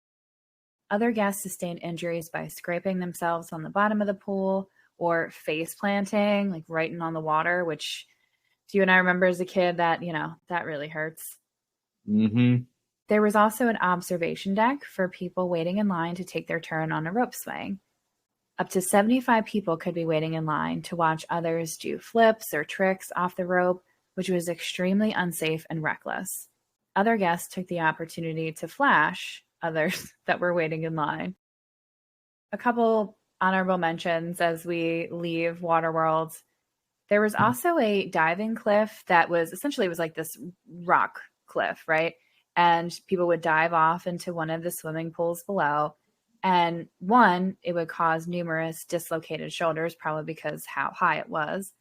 Other guests sustained injuries by scraping themselves on the bottom of the pool or face planting, like right in on the water, which do you and I remember as a kid that, that really hurts. Mm-hmm. There was also an observation deck for people waiting in line to take their turn on a rope swing. Up to 75 people could be waiting in line to watch others do flips or tricks off the rope, which was extremely unsafe and reckless. Other guests took the opportunity to flash others that were waiting in line. A couple honorable mentions as we leave Waterworld. There was also a diving cliff that was essentially, it was like this rock cliff, right? And people would dive off into one of the swimming pools below. And one, it would cause numerous dislocated shoulders, probably because how high it was.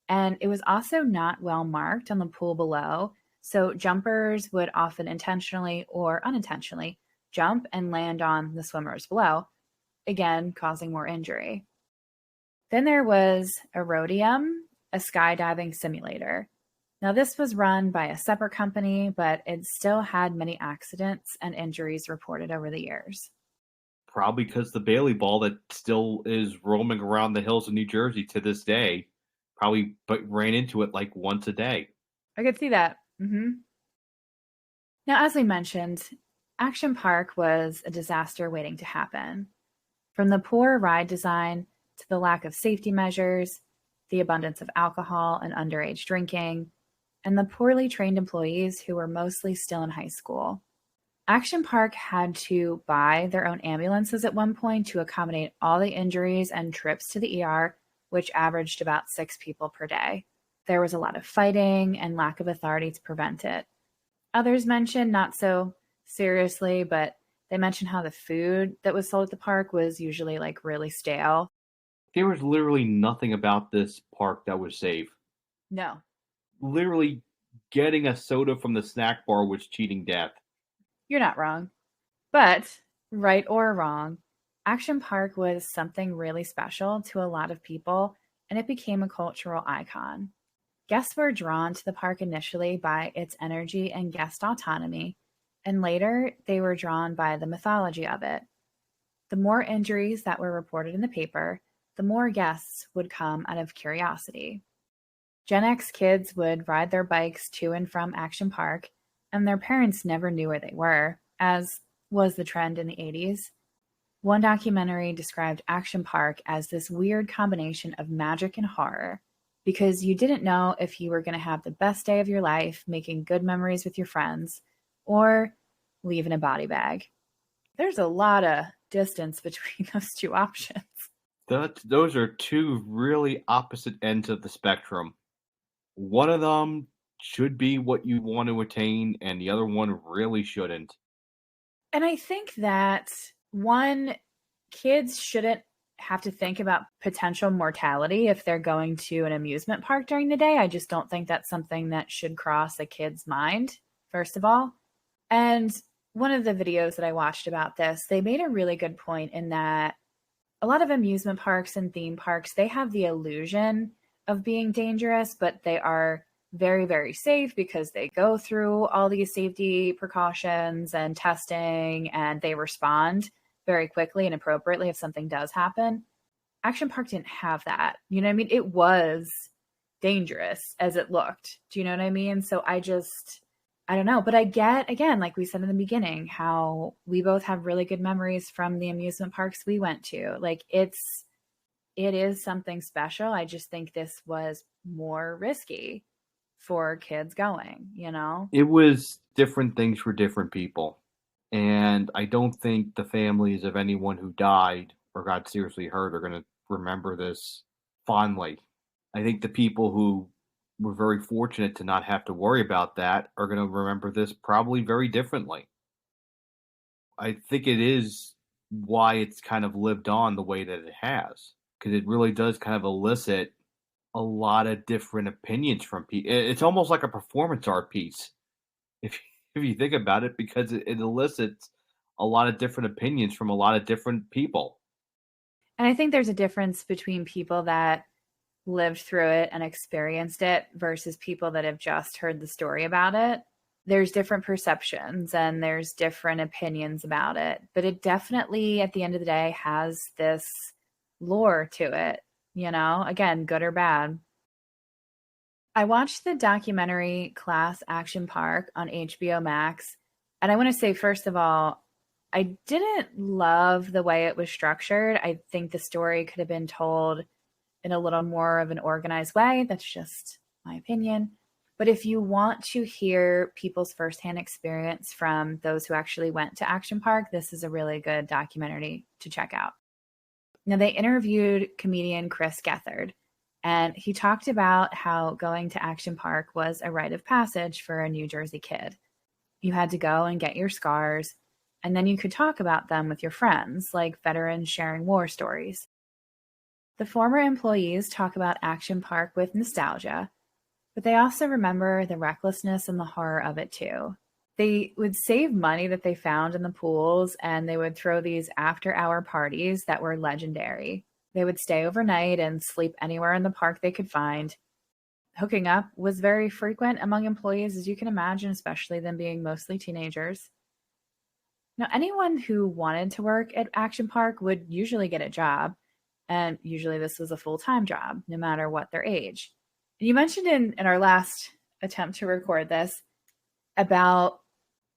And it was also not well marked on the pool below. So jumpers would often intentionally or unintentionally jump and land on the swimmers below, again, causing more injury. Then there was Aerodium, a skydiving simulator. Now, this was run by a separate company, but it still had many accidents and injuries reported over the years. Probably because the Bailey ball that still is roaming around the hills of New Jersey to this day probably ran into it like once a day. I could see that. Now, as we mentioned, Action Park was a disaster waiting to happen. From the poor ride design to the lack of safety measures, the abundance of alcohol and underage drinking, and the poorly trained employees who were mostly still in high school. Action Park had to buy their own ambulances at one point to accommodate all the injuries and trips to the ER, which averaged about 6 people per day. There was a lot of fighting and lack of authority to prevent it. Others mentioned, not so seriously, but they mentioned how the food that was sold at the park was usually like really stale. There was literally nothing about this park that was safe. No. Literally, getting a soda from the snack bar was cheating death. You're not wrong. But, right or wrong, Action Park was something really special to a lot of people, and it became a cultural icon. Guests were drawn to the park initially by its energy and guest autonomy, and later they were drawn by the mythology of it. The more injuries that were reported in the paper, the more guests would come out of curiosity. Gen X kids would ride their bikes to and from Action Park, and their parents never knew where they were, as was the trend in the 80s. One documentary described Action Park as this weird combination of magic and horror, because you didn't know if you were going to have the best day of your life making good memories with your friends, or leave in a body bag. There's a lot of distance between those two options. Those are two really opposite ends of the spectrum. One of them should be what you want to attain, and the other one really shouldn't. And I think that one, kids shouldn't have to think about potential mortality if they're going to an amusement park during the day. I just don't think that's something that should cross a kid's mind, first of all. And one of the videos that I watched about this, they made a really good point in that a lot of amusement parks and theme parks, they have the illusion of being dangerous, but they are very, very safe because they go through all these safety precautions and testing, and they respond very quickly and appropriately if something does happen. Action Park didn't have that. You know what I mean? It was dangerous as it looked. Do you know what I mean? So I don't know. But I get, again, like we said in the beginning, how we both have really good memories from the amusement parks we went to. Like it is something special. I just think this was more risky for kids going, you know? It was different things for different people. And I don't think the families of anyone who died or got seriously hurt are going to remember this fondly. I think the people who were very fortunate to not have to worry about that are going to remember this probably very differently. I think it is why it's kind of lived on the way that it has, because it really does kind of elicit a lot of different opinions from people. It's almost like a performance art piece, if if you think about it, because it elicits a lot of different opinions from a lot of different people. And I think there's a difference between people that lived through it and experienced it versus people that have just heard the story about it. There's different perceptions and there's different opinions about it, but it definitely, at the end of the day, has this lore to it, you know, again, good or bad. I watched the documentary Class Action Park on HBO Max. And I want to say, first of all, I didn't love the way it was structured. I think the story could have been told in a little more of an organized way. That's just my opinion. But if you want to hear people's firsthand experience from those who actually went to Action Park, this is a really good documentary to check out. Now, they interviewed comedian Chris Gethard, and he talked about how going to Action Park was a rite of passage for a New Jersey kid. You had to go and get your scars, and then you could talk about them with your friends, like veterans sharing war stories. The former employees talk about Action Park with nostalgia, but they also remember the recklessness and the horror of it too. They would save money that they found in the pools, and they would throw these after-hour parties that were legendary. They would stay overnight and sleep anywhere in the park they could find. Hooking up was very frequent among employees, as you can imagine, especially them being mostly teenagers. Now, anyone who wanted to work at Action Park would usually get a job, and usually this was a full-time job, no matter what their age. And you mentioned in our last attempt to record this about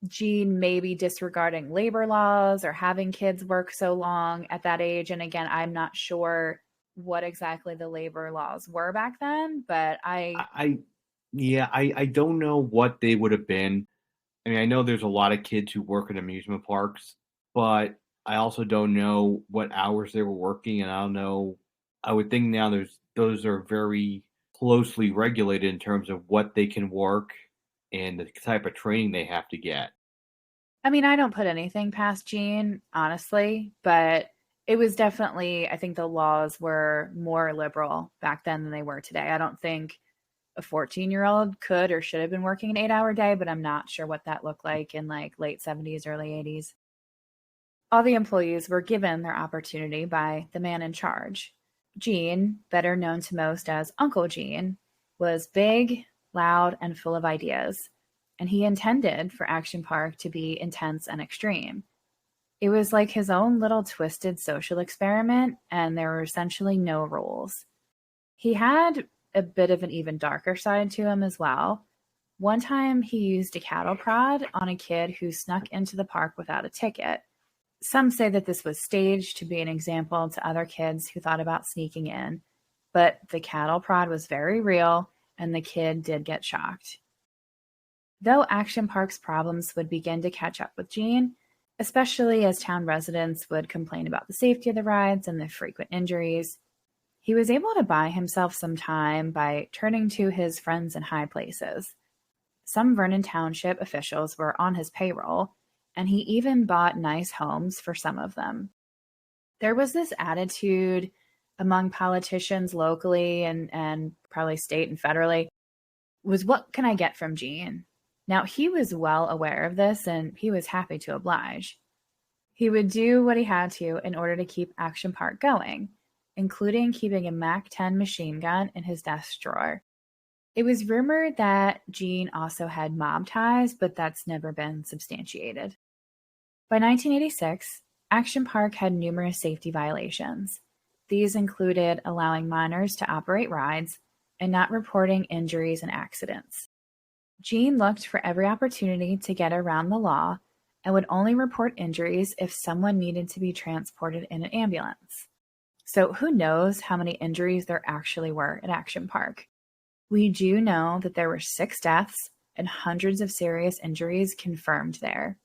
Gene maybe disregarding labor laws or having kids work so long at that age. And again, I'm not sure what exactly the labor laws were back then, but I don't know what they would have been. I mean, I know there's a lot of kids who work in amusement parks, but I also don't know what hours they were working, and I don't know. I would think now those are very closely regulated in terms of what they can work and the type of training they have to get. I mean, I don't put anything past Gene, honestly, but it was definitely, I think the laws were more liberal back then than they were today. I don't think a 14-year-old could or should have been working an 8-hour day, but I'm not sure what that looked like in like late 70s, early 80s. All the employees were given their opportunity by the man in charge. Gene, better known to most as Uncle Gene, was big, loud, and full of ideas, and he intended for Action Park to be intense and extreme. It was like his own little twisted social experiment, and there were essentially no rules. He had a bit of an even darker side to him as well. One time he used a cattle prod on a kid who snuck into the park without a ticket. Some say that this was staged to be an example to other kids who thought about sneaking in, but the cattle prod was very real, and the kid did get shocked. Though Action Park's problems would begin to catch up with Gene, especially as town residents would complain about the safety of the rides and the frequent injuries, he was able to buy himself some time by turning to his friends in high places. Some Vernon Township officials were on his payroll, and he even bought nice homes for some of them. There was this attitude among politicians locally and probably state and federally was, what can I get from Gene? Now, he was well aware of this and he was happy to oblige. He would do what he had to in order to keep Action Park going, including keeping a MAC-10 machine gun in his desk drawer. It was rumored that Gene also had mob ties, but that's never been substantiated. By 1986, Action Park had numerous safety violations. These included allowing minors to operate rides and not reporting injuries and accidents. Gene looked for every opportunity to get around the law and would only report injuries if someone needed to be transported in an ambulance. So who knows how many injuries there actually were at Action Park? We do know that there were 6 deaths and hundreds of serious injuries confirmed there.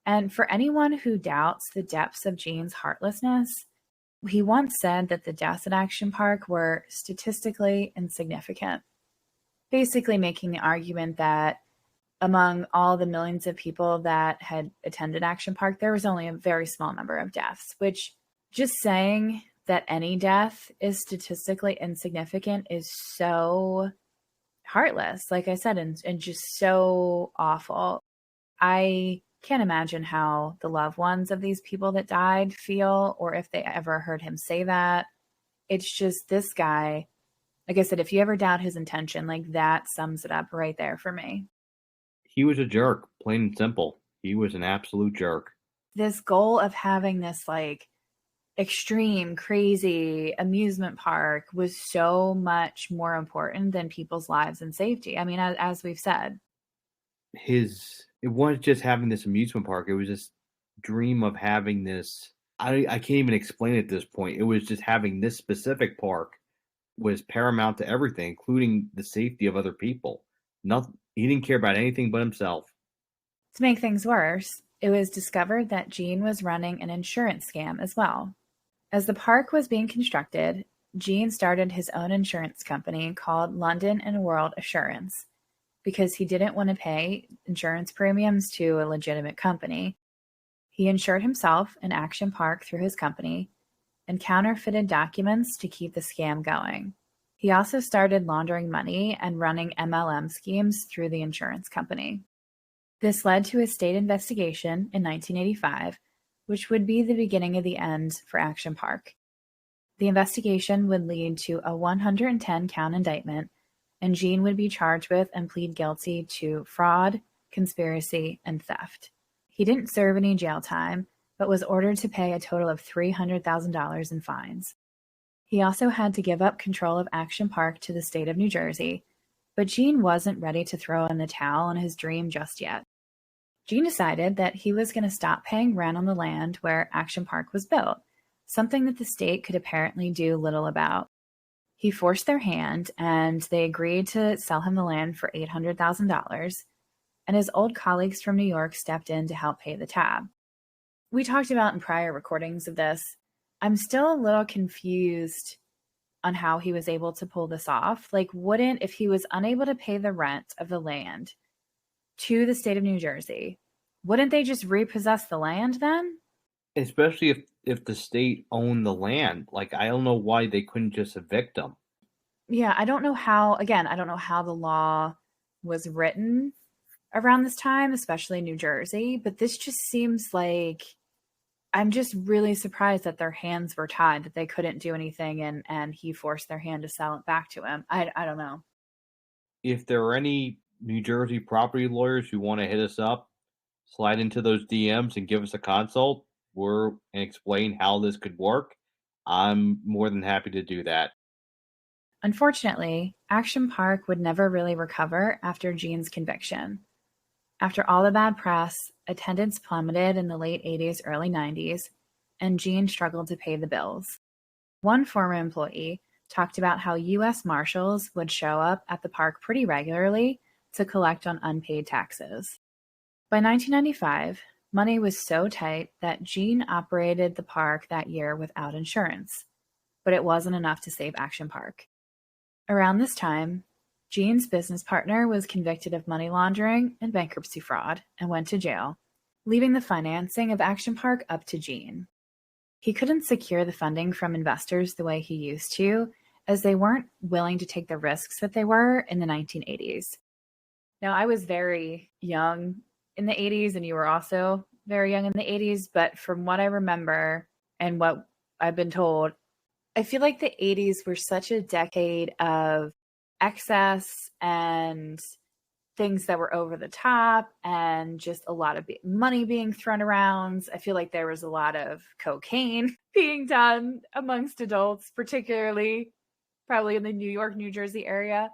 And for anyone who doubts the depths of Gene's heartlessness, he once said that the deaths at Action Park were statistically insignificant, basically making the argument that among all the millions of people that had attended Action Park, there was only a very small number of deaths, which just saying that any death is statistically insignificant is so heartless, like I said, and just so awful. I can't imagine how the loved ones of these people that died feel, or if they ever heard him say that. It's just this guy, like I said, if you ever doubt his intention, like that sums it up right there for me. He was a jerk, plain and simple. He was an absolute jerk. This goal of having this like extreme, crazy amusement park was so much more important than people's lives and safety. I mean, as we've said. It wasn't just having this amusement park. It was this dream of having this. I can't even explain it at this point. It was just having this specific park was paramount to everything, including the safety of other people. He didn't care about anything but himself. To make things worse, it was discovered that Gene was running an insurance scam as well. As the park was being constructed, Gene started his own insurance company called London and World Assurance because he didn't want to pay insurance premiums to a legitimate company. He insured himself and Action Park through his company and counterfeited documents to keep the scam going. He also started laundering money and running MLM schemes through the insurance company. This led to a state investigation in 1985, which would be the beginning of the end for Action Park. The investigation would lead to a 110-count indictment, and Gene would be charged with and plead guilty to fraud, conspiracy, and theft. He didn't serve any jail time, but was ordered to pay a total of $300,000 in fines. He also had to give up control of Action Park to the state of New Jersey, but Gene wasn't ready to throw in the towel on his dream just yet. Gene decided that he was going to stop paying rent on the land where Action Park was built, something that the state could apparently do little about. He forced their hand, and they agreed to sell him the land for $800,000, and his old colleagues from New York stepped in to help pay the tab. We talked about in prior recordings of this. I'm still a little confused on how he was able to pull this off. Like, if he was unable to pay the rent of the land to the state of New Jersey, wouldn't they just repossess the land then? Especially if the state owned the land. Like, I don't know why they couldn't just evict them. Yeah, I don't know how the law was written around this time, especially in New Jersey, but this just seems like, I'm just really surprised that their hands were tied, that they couldn't do anything, and he forced their hand to sell it back to him. I don't know. If there are any New Jersey property lawyers who want to hit us up, slide into those DMs and give us a consult and explain how this could work. I'm more than happy to do that. Unfortunately, Action Park would never really recover after Gene's conviction. After all the bad press, attendance plummeted in the late 80s, early 90s, and Gene struggled to pay the bills. One former employee talked about how U.S. Marshals would show up at the park pretty regularly to collect on unpaid taxes. By 1995, money was so tight that Gene operated the park that year without insurance, but it wasn't enough to save Action Park. Around this time, Gene's business partner was convicted of money laundering and bankruptcy fraud and went to jail, leaving the financing of Action Park up to Gene. he couldn't secure the funding from investors the way he used to, as they weren't willing to take the risks that they were in the 1980s. Now, I was very young in the 80s, and you were also very young in the 80s, but from what I remember and what I've been told, I feel like the 80s were such a decade of excess and things that were over the top and just a lot of money being thrown around. I feel like there was a lot of cocaine being done amongst adults, particularly probably in the New York, New Jersey area.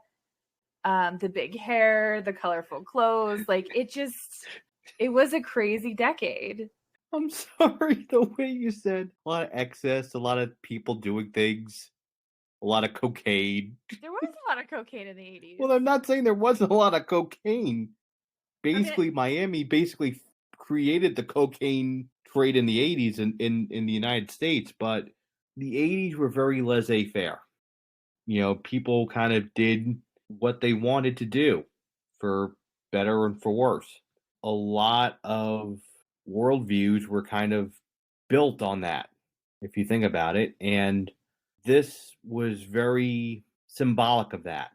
The big hair, the colorful clothes, like it was a crazy decade. I'm sorry, the way you said a lot of excess, a lot of people doing things, a lot of cocaine. There was a lot of cocaine in the 80s. Well, I'm not saying there wasn't a lot of cocaine. Basically, Miami created the cocaine trade in the 80s in the United States, but the 80s were very laissez-faire. People kind of did what they wanted to do, for better and for worse. A lot of worldviews were kind of built on that, if you think about it. And this was very symbolic of that,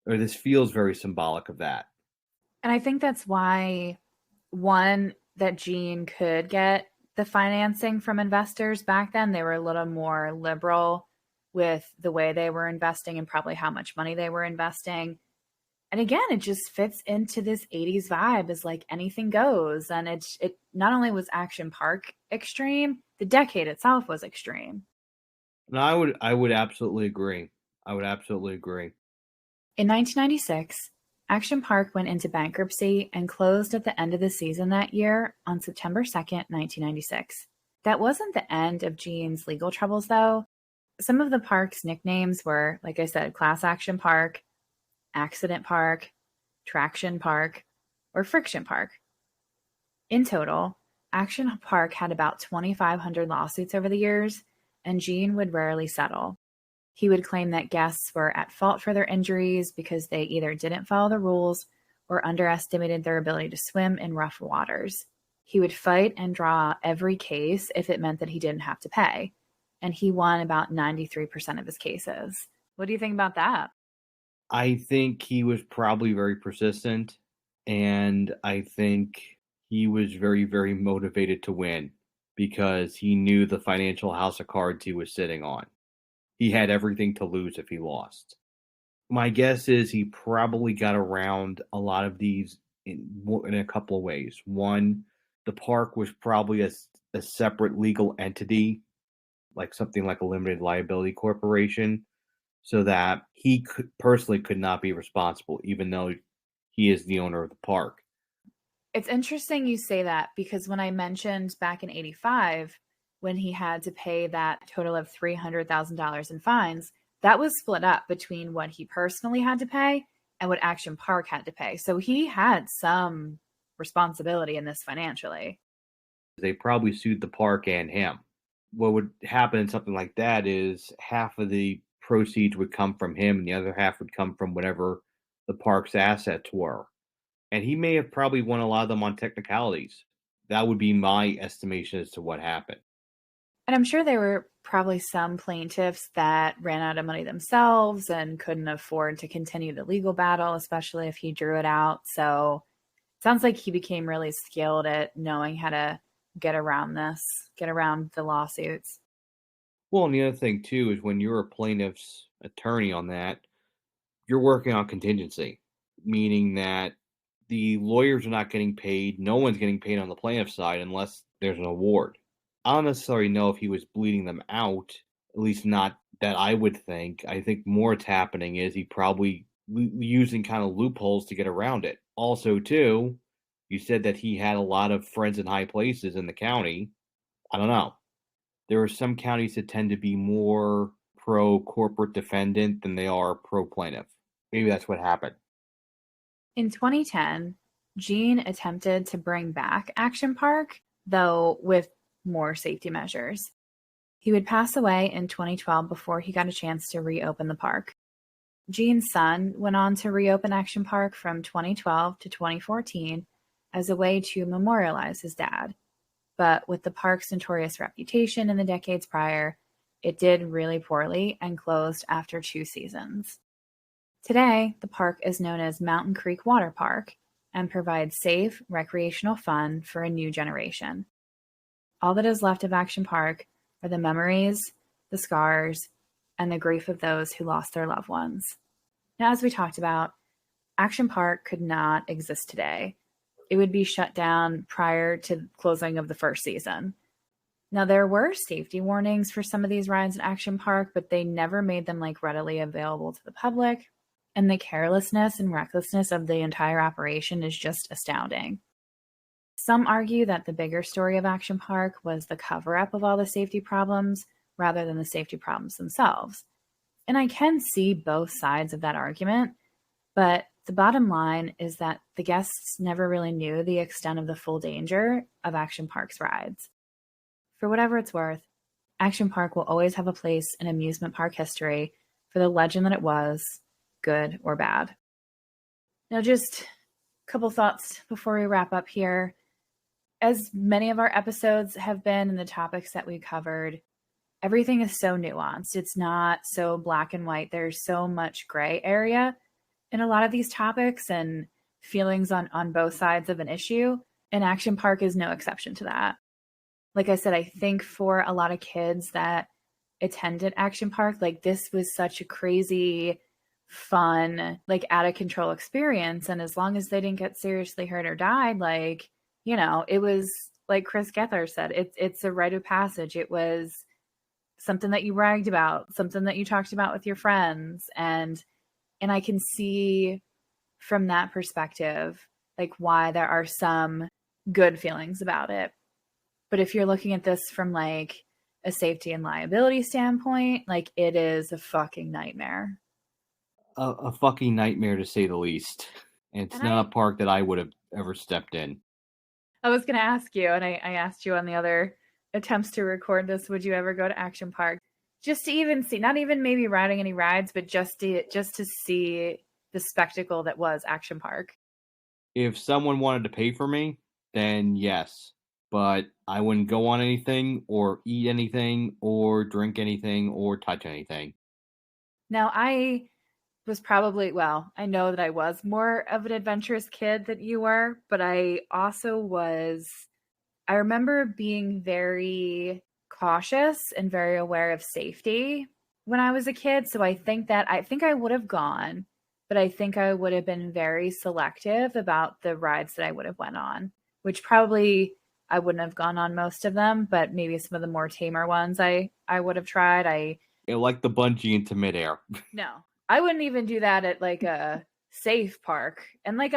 or this feels very symbolic of that. And I think that's why, one, that Gene could get the financing from investors back then. They were a little more liberal with the way they were investing and probably how much money they were investing. And again, it just fits into this 80s vibe, as like anything goes. And it not only was Action Park extreme, the decade itself was extreme. And I would absolutely agree. I would absolutely agree. In 1996, Action Park went into bankruptcy and closed at the end of the season that year on September 2nd, 1996. That wasn't the end of Gene's legal troubles, though. Some of the park's nicknames were, like I said, Class Action Park, Accident Park, Traction Park, or Friction Park. In total, Action Park had about 2,500 lawsuits over the years, and Gene would rarely settle. He would claim that guests were at fault for their injuries because they either didn't follow the rules or underestimated their ability to swim in rough waters. He would fight and draw every case if it meant that he didn't have to pay, and he won about 93% of his cases. What do you think about that? I think he was probably very persistent, and I think he was very, very motivated to win because he knew the financial house of cards he was sitting on. He had everything to lose if he lost. My guess is he probably got around a lot of these in a couple of ways. One, the park was probably a separate legal entity, like something like a limited liability corporation, so that he personally could not be responsible, even though he is the owner of the park. It's interesting you say that, because when I mentioned back in 85, when he had to pay that total of $300,000 in fines, that was split up between what he personally had to pay and what Action Park had to pay. So he had some responsibility in this financially. They probably sued the park and him. What would happen in something like that is half of the proceeds would come from him and the other half would come from whatever the park's assets were. And he may have probably won a lot of them on technicalities. That would be my estimation as to what happened. And I'm sure there were probably some plaintiffs that ran out of money themselves and couldn't afford to continue the legal battle, especially if he drew it out. So it sounds like he became really skilled at knowing how to get around the lawsuits. Well, and the other thing, too, is when you're a plaintiff's attorney on that, you're working on contingency, meaning that the lawyers are not getting paid. No one's getting paid on the plaintiff side unless there's an award. I don't necessarily know if he was bleeding them out, at least not that I would think. I think more what's happening is he probably using kind of loopholes to get around it. Also, too, you said that he had a lot of friends in high places in the county. I don't know. There are some counties that tend to be more pro-corporate defendant than they are pro-plaintiff. Maybe that's what happened. In 2010, Gene attempted to bring back Action Park, though with more safety measures. He would pass away in 2012 before he got a chance to reopen the park. Gene's son went on to reopen Action Park from 2012 to 2014 as a way to memorialize his dad. but with the park's notorious reputation in the decades prior, it did really poorly and closed after 2 seasons. Today, the park is known as Mountain Creek Water Park and provides safe, recreational fun for a new generation. All that is left of Action Park are the memories, the scars, and the grief of those who lost their loved ones. Now, as we talked about, Action Park could not exist today. It would be shut down prior to the closing of the first season. Now, there were safety warnings for some of these rides in Action Park, but they never made them readily available to the public. And the carelessness and recklessness of the entire operation is just astounding. Some argue that the bigger story of Action Park was the cover-up of all the safety problems rather than the safety problems themselves. And I can see both sides of that argument, but the bottom line is that the guests never really knew the extent of the full danger of Action Park's rides. For whatever it's worth, Action Park will always have a place in amusement park history for the legend that it was, good or bad. Now, just a couple thoughts before we wrap up here. As many of our episodes have been and the topics that we covered, everything is so nuanced. It's not so black and white. There's so much gray area in a lot of these topics and feelings on both sides of an issue, and Action Park is no exception to that. Like I said, I think for a lot of kids that attended Action Park, this was such a crazy, fun, out of control experience. And as long as they didn't get seriously hurt or died, it was like Chris Gethard said, it's a rite of passage. It was something that you bragged about, something that you talked about with your friends. And I can see from that perspective, why there are some good feelings about it. But if you're looking at this from a safety and liability standpoint, it is a fucking nightmare. A fucking nightmare to say the least. And it's not a park that I would have ever stepped in. I was going to ask you, and I asked you on the other attempts to record this, would you ever go to Action Park? Just to even see, not even maybe riding any rides, but just to see the spectacle that was Action Park. If someone wanted to pay for me, then yes. But I wouldn't go on anything or eat anything or drink anything or touch anything. Now, I was probably, I know that I was more of an adventurous kid than you were, but I also I remember being very cautious and very aware of safety when I was a kid. So I think I would have gone, but I think I would have been very selective about the rides that I would have went on, which probably I wouldn't have gone on most of them, but maybe some of the more tamer ones I would have tried. Like the bungee into midair. No, I wouldn't even do that at a safe park. And I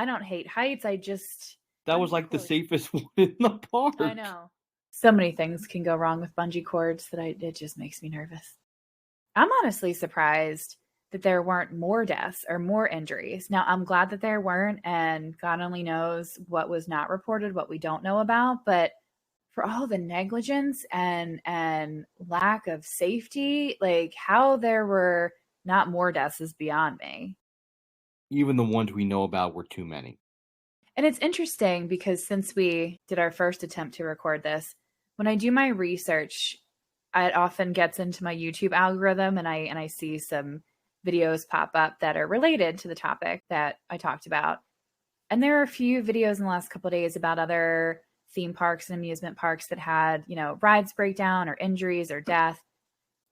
don't hate heights. That was the safest one in the park. I know. So many things can go wrong with bungee cords that it just makes me nervous. I'm honestly surprised that there weren't more deaths or more injuries. Now, I'm glad that there weren't, and God only knows what was not reported, what we don't know about. But for all the negligence and lack of safety, how there were not more deaths is beyond me. Even the ones we know about were too many. And it's interesting because since we did our first attempt to record this, when I do my research, it often gets into my YouTube algorithm and I see some videos pop up that are related to the topic that I talked about. And there are a few videos in the last couple of days about other theme parks and amusement parks that had, rides breakdown or injuries or death.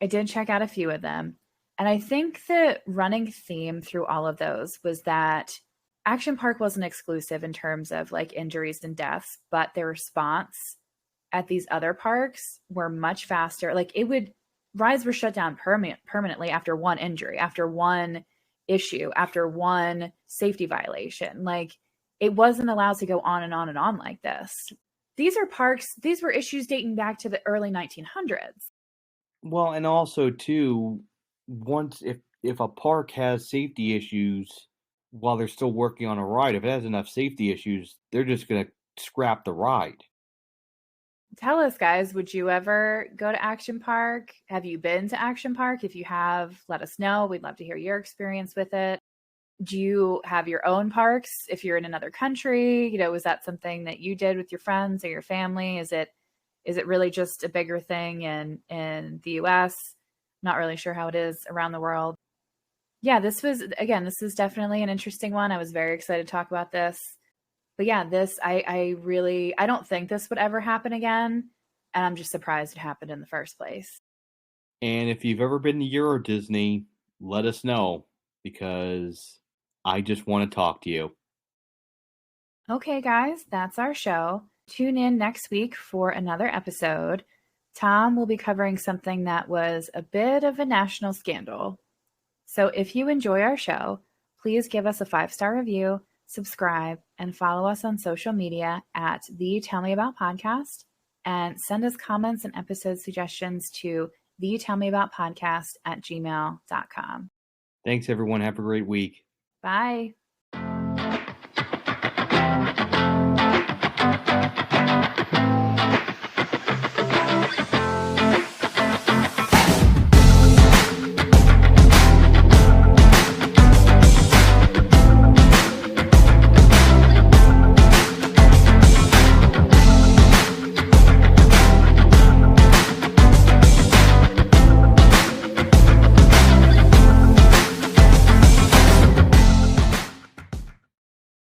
I did check out a few of them. And I think the running theme through all of those was that Action Park wasn't exclusive in terms of injuries and deaths, but their response at these other parks were much faster. Rides were shut down permanently after one injury, after one issue, after one safety violation. It wasn't allowed to go on and on and on like this. These were issues dating back to the early 1900s. Well, and also too, if a park has safety issues while they're still working on a ride, if it has enough safety issues, they're just going to scrap the ride. Tell us, guys, would you ever go to Action Park? Have you been to Action Park? If you have, let us know. We'd love to hear your experience with it. Do you have your own parks if you're in another country? Was that something that you did with your friends or your family? Is it really just a bigger thing in the US? Not really sure how it is around the world. Yeah, this is definitely an interesting one. I was very excited to talk about this. But yeah, I don't think this would ever happen again. And I'm just surprised it happened in the first place. And if you've ever been to Euro Disney, let us know because I just want to talk to you. Okay, guys, that's our show. Tune in next week for another episode. Tom will be covering something that was a bit of a national scandal. So if you enjoy our show, please give us a 5-star review, subscribe, and follow us on social media at the Tell Me About Podcast, and send us comments and episode suggestions to thetellmeaboutpodcast@gmail.com. Thanks, everyone. Have a great week. Bye.